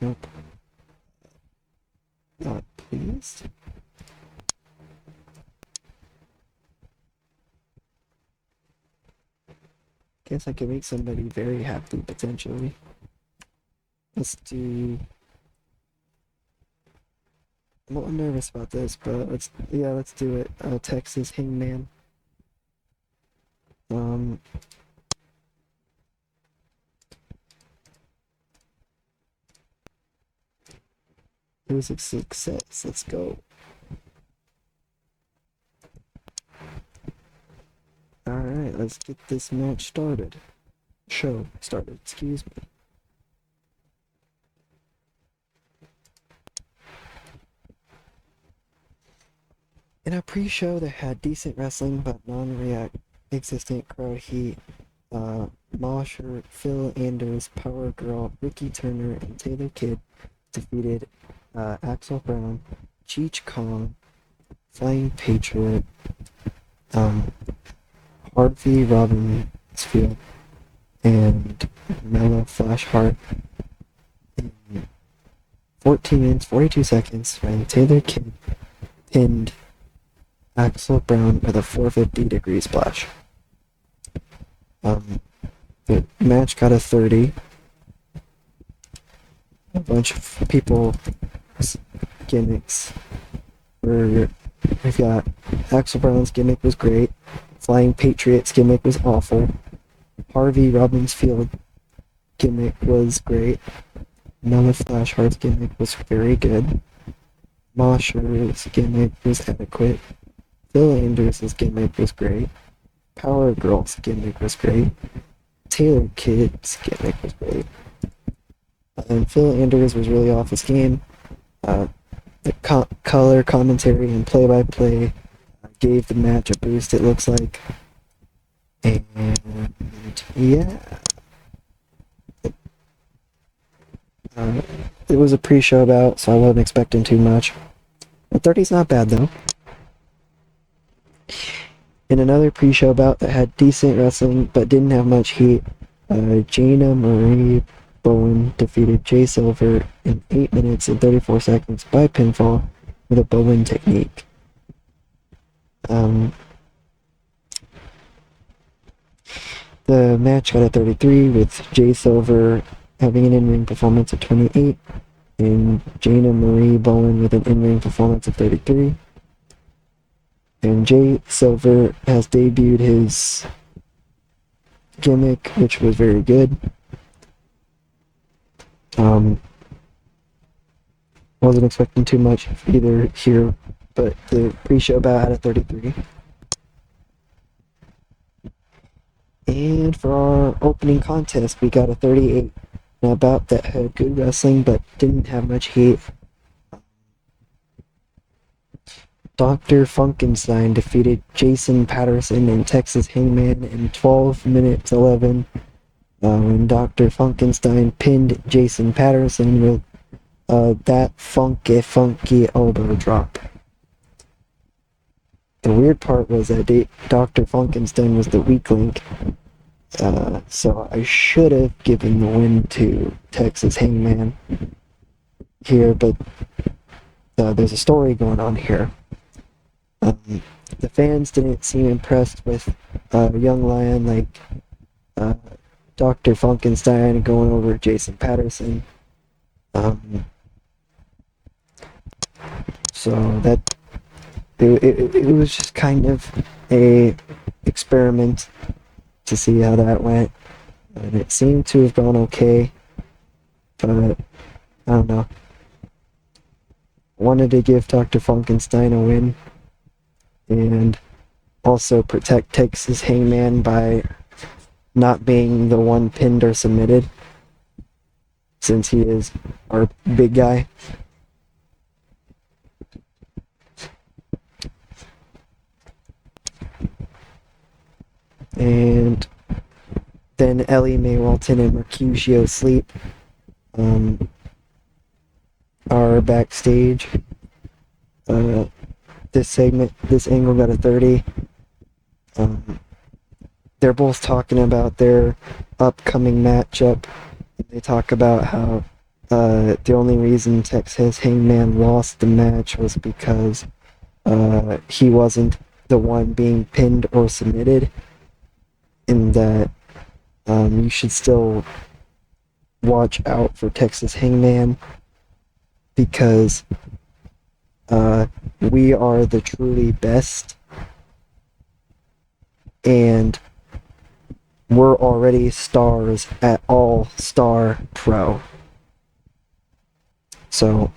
Nope. Not pleased? Guess I could make somebody very happy potentially. Let's do. I'm a little nervous about this, but let's do it. Texas Hangman. It was a success. Let's go. Alright, let's get this match started. Show started, excuse me. In a pre-show that had decent wrestling but non-existent crowd heat, Mosher, Phil Anders, Power Girl, Ricky Turner, and Taylor Kidd defeated Axel Brown, Cheech Kong, Flying Patriot, Harvey Robinsfield, and Mello Flash Hart in 14 minutes 42 seconds when Taylor Kidd pinned Axel Brown with a 450-degree splash. The match got a 30. A bunch of people gimmicks. We've got Axel Brown's gimmick was great. Flying Patriot's gimmick was awful. Harvey Robinsfield gimmick was great. Mello Flash Hart's gimmick was very good. Mosher's gimmick was adequate. Phil Anders' gimmick was great. Power Girl's gimmick was great. Taylor Kidd's gimmick was great. And Phil Anders was really off his game. The color commentary and play-by-play gave the match a boost, it looks like. And yeah, it was a pre-show bout, so I wasn't expecting too much. But 30's not bad though. In another pre-show bout that had decent wrestling but didn't have much heat, Jaina Marie Bowen defeated Jay Silver in 8 minutes and 34 seconds by pinfall with a Bowen technique. The match got a 33 with Jay Silver having an in-ring performance of 28 and Jaina Marie Bowen with an in-ring performance of 33. And Jay Silver has debuted his gimmick, which was very good. Wasn't expecting too much either here, but the pre-show bout had a 33. And for our opening contest, we got a 38. A bout that had good wrestling but didn't have much heat. Dr. Funkenstein defeated Jason Patterson and Texas Hangman in 12 minutes 11 when Dr. Funkenstein pinned Jason Patterson with that funky elbow drop. The weird part was that Dr. Funkenstein was the weak link, so I should have given the win to Texas Hangman here, but there's a story going on here. The fans didn't seem impressed with a young lion like Dr. Funkenstein going over Jason Patterson. So that it was just kind of a experiment to see how that went, and it seemed to have gone okay, but I don't know. Wanted to give Dr. Funkenstein a win and also protect Texas Hangman by not being the one pinned or submitted, since he is our big guy. And then Ellie Mae Walton and Mercutio Sleep are backstage. This angle got a 30. They're both talking about their upcoming matchup. They talk about how the only reason Texas Hangman lost the match was because he wasn't the one being pinned or submitted, and that you should still watch out for Texas Hangman because we are the truly best, and we're already stars at All Star Pro. So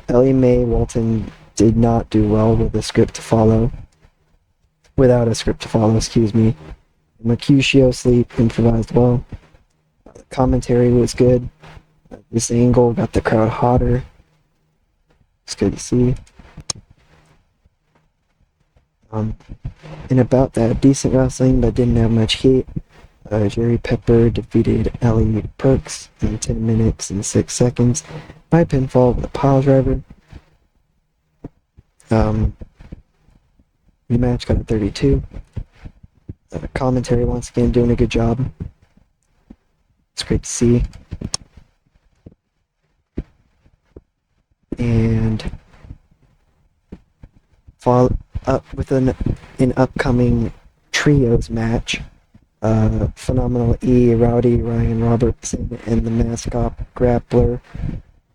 Ellie Mae Walton did not do well with a script to follow. Without a script to follow, excuse me. Mercutio Sleep improvised well. The commentary was good. This angle got the crowd hotter. It's good to see. And about that, decent wrestling but didn't have much heat. Jerry Pepper defeated Ellie Perks in 10 minutes and 6 seconds by pinfall with a pile driver. The match got a 32. Commentary once again doing a good job. It's great to see. And follow up with an upcoming trios match. Phenomenal E, Rowdy, Ryan Robertson, and the Mascot Grappler.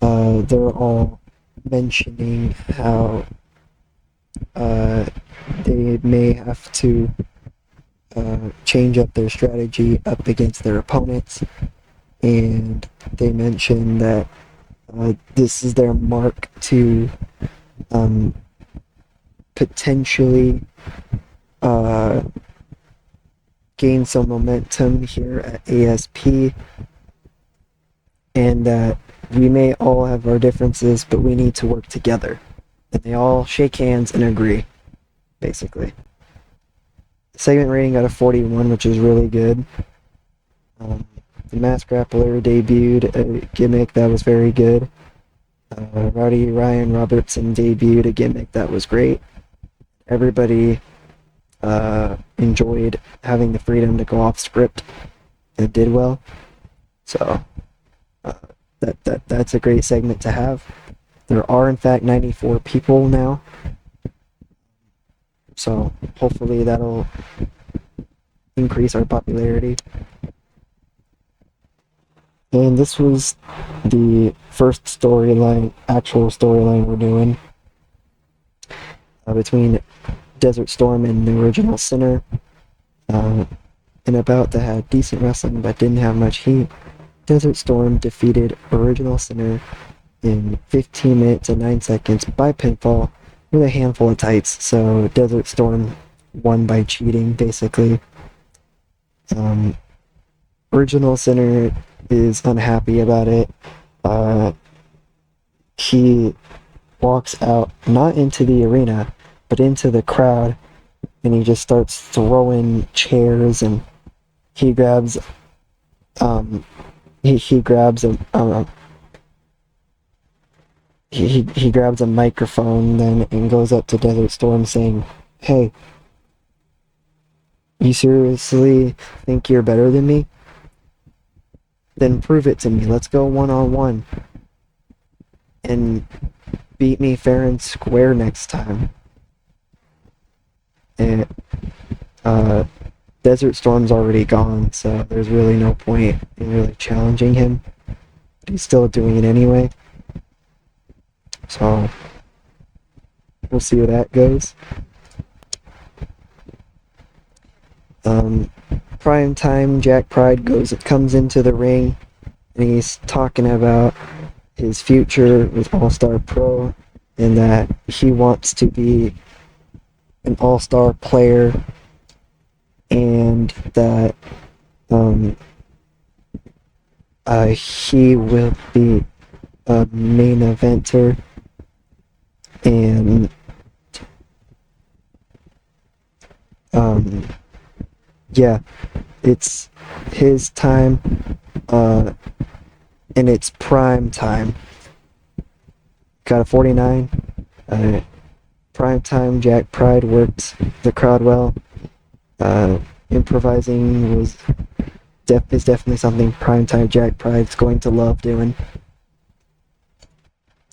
They're all mentioning how they may have to change up their strategy up against their opponents, and they mention that this is their mark to potentially gain some momentum here at ASP, and that we may all have our differences, but we need to work together. And they all shake hands and agree, basically. segment rating got a 41, which is really good. The Masked Grappler debuted a gimmick that was very good. Rowdy Ryan Robertson debuted a gimmick that was great. Everybody enjoyed having the freedom to go off script and did well. So that's a great segment to have. There are in fact 94 people now. So hopefully that'll increase our popularity. And this was the first storyline, actual storyline we're doing between Desert Storm and the Original Sinner. And about that had decent wrestling but didn't have much heat. Desert Storm defeated Original Sinner in 15 minutes and 9 seconds by pinfall with a handful of tights. So Desert Storm won by cheating, basically. Original Sinner is unhappy about it. He walks out, not into the arena, but into the crowd, and he just starts throwing chairs, and he grabs he grabs a microphone then and goes up to Desert Storm saying, "Hey, you seriously think you're better than me? Then prove it to me. Let's go one-on-one and beat me fair and square next time." And Desert Storm's already gone, so there's really no point in really challenging him. But he's still doing it anyway. So we'll see where that goes. Prime time, Jack Pride comes into the ring, and he's talking about his future with All-Star Pro, and that he wants to be an all-star player, and that he will be a main eventer, and yeah, it's his time, and it's prime time. Got a 49. Prime time, Jack Pride worked the crowd well. Improvising is definitely something prime time Jack Pride's going to love doing.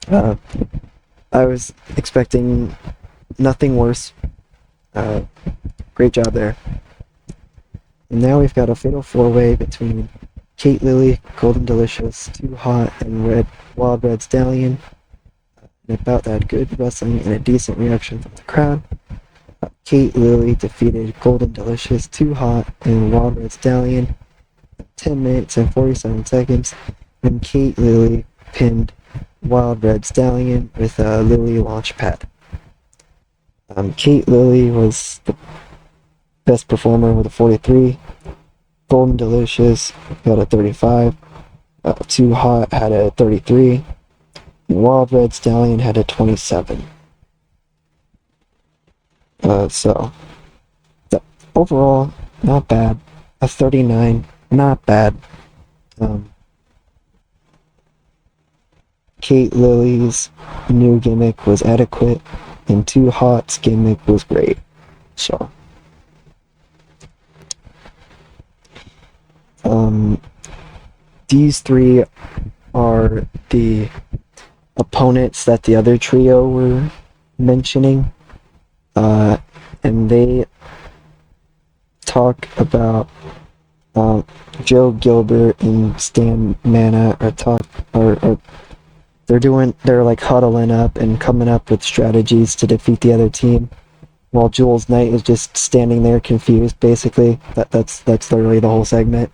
I was expecting nothing worse. Great job there. And now we've got a fatal four-way between Kate Lily, Golden Delicious, Too Hot, and Wild Red Stallion. And about that, good wrestling and a decent reaction from the crowd. Kate Lily defeated Golden Delicious, Too Hot, and Wild Red Stallion 10 minutes and 47 seconds. And Kate Lily pinned Wild Red Stallion with a Lily launch pad. Kate Lily was the best performer with a 43. Golden Delicious got a 35. Too Hot had a 33. Wild Red Stallion had a 27. So overall, not bad. A 39, not bad. Kate Lily's new gimmick was adequate, and Too Hot's gimmick was great. So these three are the opponents that the other trio were mentioning, and they talk about Joe Gilbert and Stan Mana they're like huddling up and coming up with strategies to defeat the other team, while Jules Knight is just standing there confused. Basically, that's literally the whole segment.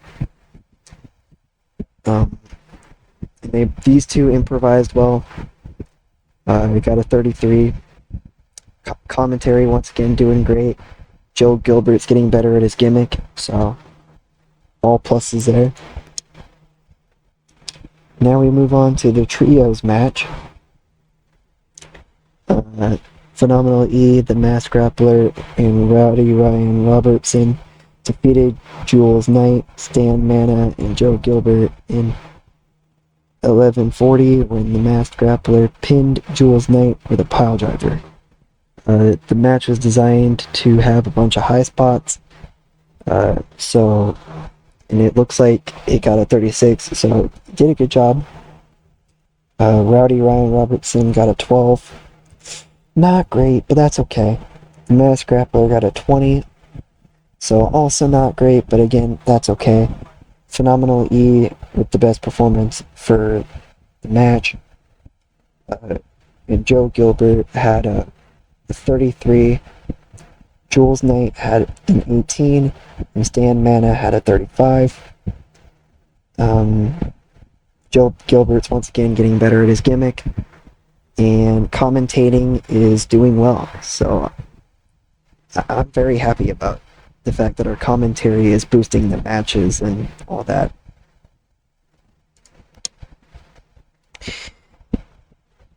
These two improvised well. We got a 33. Commentary once again doing great. Joe Gilbert's getting better at his gimmick, so all pluses there. Now we move on to the trios match. Phenomenal E, the Masked Grappler, and Rowdy Ryan Robertson defeated Jules Knight, Stan Mana, and Joe Gilbert in 11:40 when the Masked Grappler pinned Jules Knight with a pile driver. The match was designed to have a bunch of high spots, and it looks like it got a 36, so it did a good job. Rowdy Ryan Robertson got a 12. Not great, but that's okay. The Masked Grappler got a 20, so also not great, but again, that's okay. Phenomenal E with the best performance for the match. And Joe Gilbert had a 33. Jules Knight had an 18, and Stan Mana had a 35. Joe Gilbert's once again getting better at his gimmick, and commentating is doing well. So I'm very happy about the fact that our commentary is boosting the matches and all that.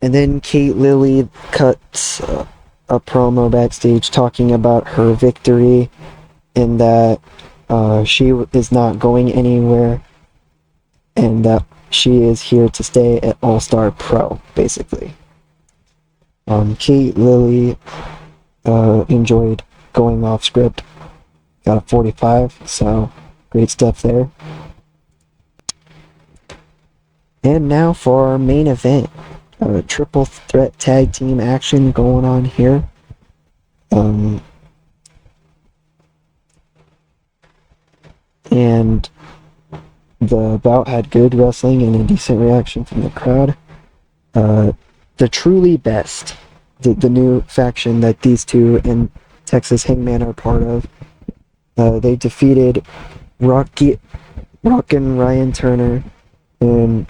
And then Kate Lilly cuts a promo backstage talking about her victory and that she is not going anywhere and that she is here to stay at All-Star Pro, basically. Kate Lilly enjoyed going off script, got a 45, so great stuff there. And now for our main event, triple threat tag team action going on here. And the bout had good wrestling and a decent reaction from the crowd. The Truly Best, the new faction that these two and Texas Hangman are part of, they defeated Rockin' Ryan Turner and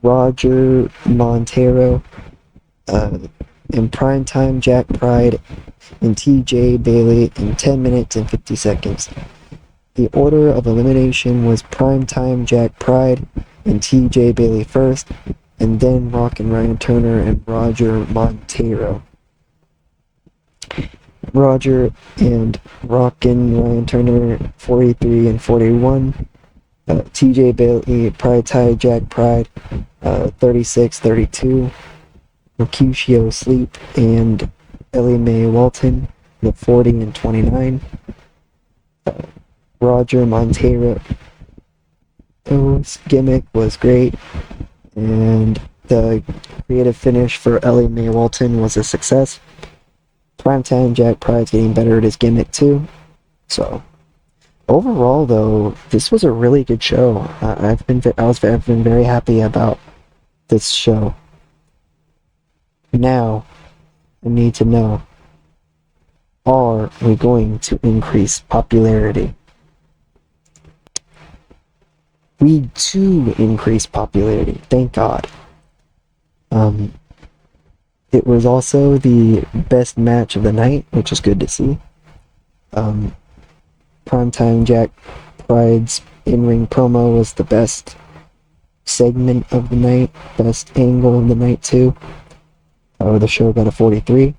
Roger Montero, and Primetime Jack Pride and TJ Bailey in 10 minutes and 50 seconds. The order of elimination was Primetime Jack Pride and TJ Bailey first, and then Rockin' Ryan Turner and Roger Montero. Roger and Rockin' Ryan Turner 43 and 41. TJ Bailey, Primetime Jack Pride 36-32. Mercutio Sleep and Ellie Mae Walton the 40 and 29. Roger Montero's gimmick was great, and the creative finish for Ellie Mae Walton was a success. Primetime Jack Pride's getting better at his gimmick too. So overall, though, this was a really good show. I've been very happy about this show. Now, I need to know: are we going to increase popularity? We do increase popularity, thank God. It was also the best match of the night, which is good to see. Primetime Jack Pride's in-ring promo was the best segment of the night, best angle of the night too. The show got a 43.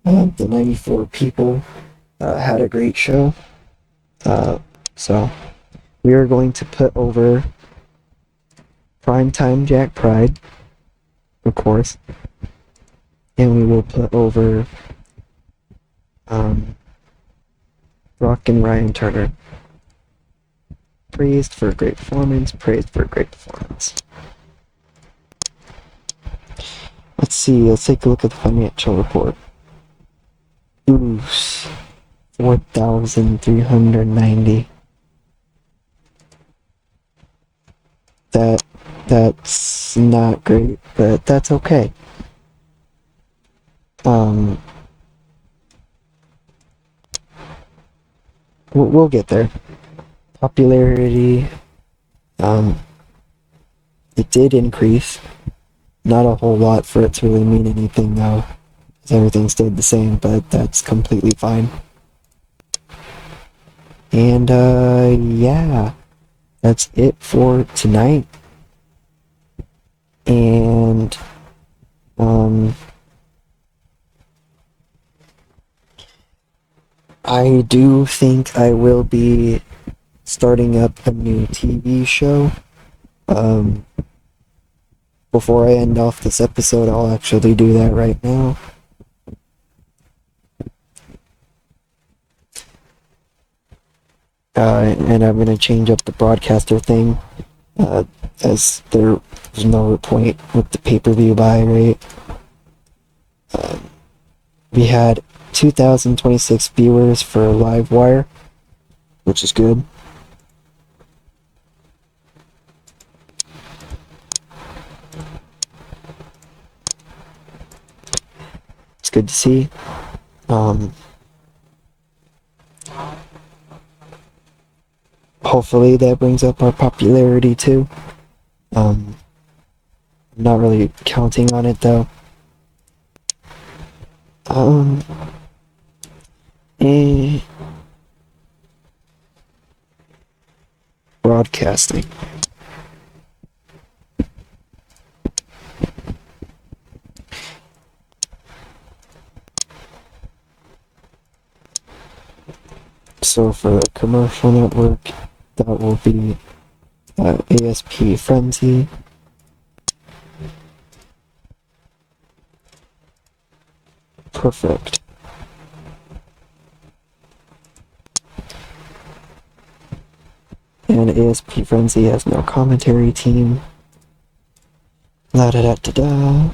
The 94 people had a great show. So we are going to put over Primetime Jack Pride, of course, and we will put over Rockin' Ryan Turner. Praised for a great performance, praised for a great performance. Let's see, let's take a look at the financial report. Ooh, 4,390. That's not great, but that's okay. We'll get there. Popularity, it did increase. Not a whole lot for it to really mean anything, though. Everything stayed the same, but that's completely fine. And, yeah. That's it for tonight. And, I do think I will be starting up a new TV show. Before I end off this episode, I'll actually do that right now. And I'm going to change up the broadcaster thing, as there's no point with the pay-per-view buy rate. We had 2,026 viewers for Livewire, which is good. It's good to see. Hopefully that brings up our popularity too. I'm not really counting on it though. Broadcasting. So for the commercial network, that will be ASP Frenzy. Perfect. And ASP Frenzy has no commentary team. La da da da da.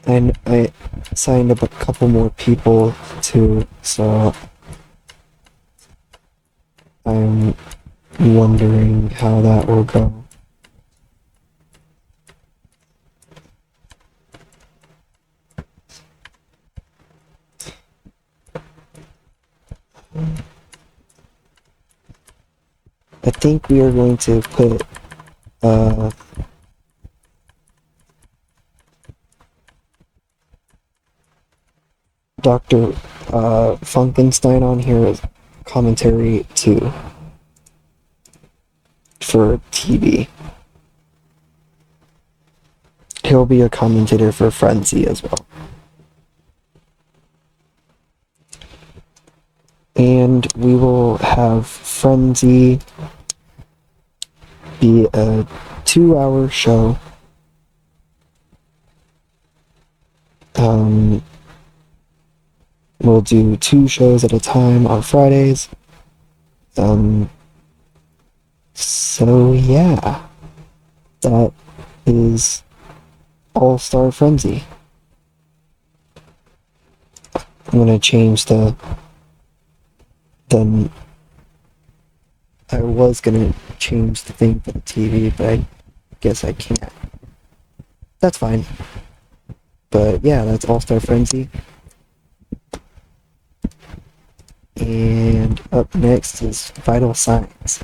And I signed up a couple more people too, so I'm wondering how that will go. I think we are going to put Dr. Funkenstein on here as commentary too for TV. He'll be a commentator for Frenzy as well. And we will have Frenzy be a 2-hour show. We'll do 2 shows at a time on Fridays. So yeah, that is All-Star Frenzy. I'm gonna change then I was gonna change the thing for the TV, but I guess I can't. That's fine. But yeah, that's All-Star Frenzy. And up next is Vital Signs.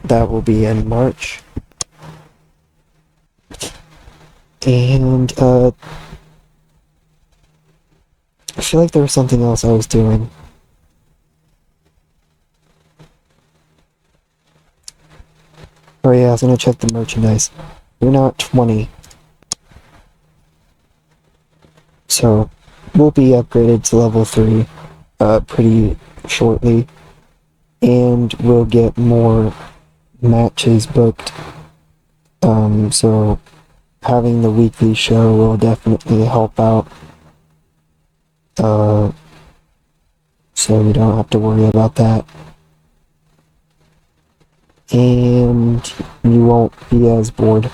That will be in March. And I feel like there was something else I was doing. Oh yeah, I was gonna check the merchandise. We're not 20. So we'll be upgraded to level 3 pretty shortly. And we'll get more matches booked. So having the weekly show will definitely help out. So you don't have to worry about that. And you won't be as bored.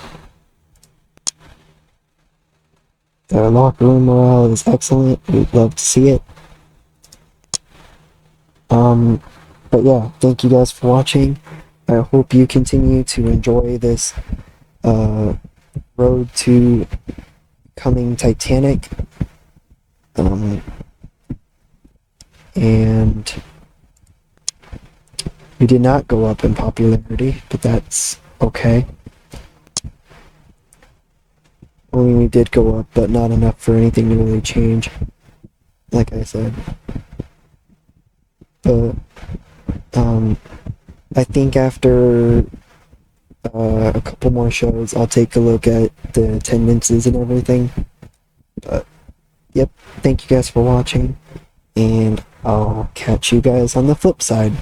The locker room morale is excellent. We'd love to see it. But yeah, thank you guys for watching. I hope you continue to enjoy this road to becoming Titanic. And we did not go up in popularity, but that's okay. revenue did go up, but not enough for anything to really change. Like I said. But I think after a couple more shows, I'll take a look at the attendances and everything. But yep, thank you guys for watching, and I'll catch you guys on the flip side.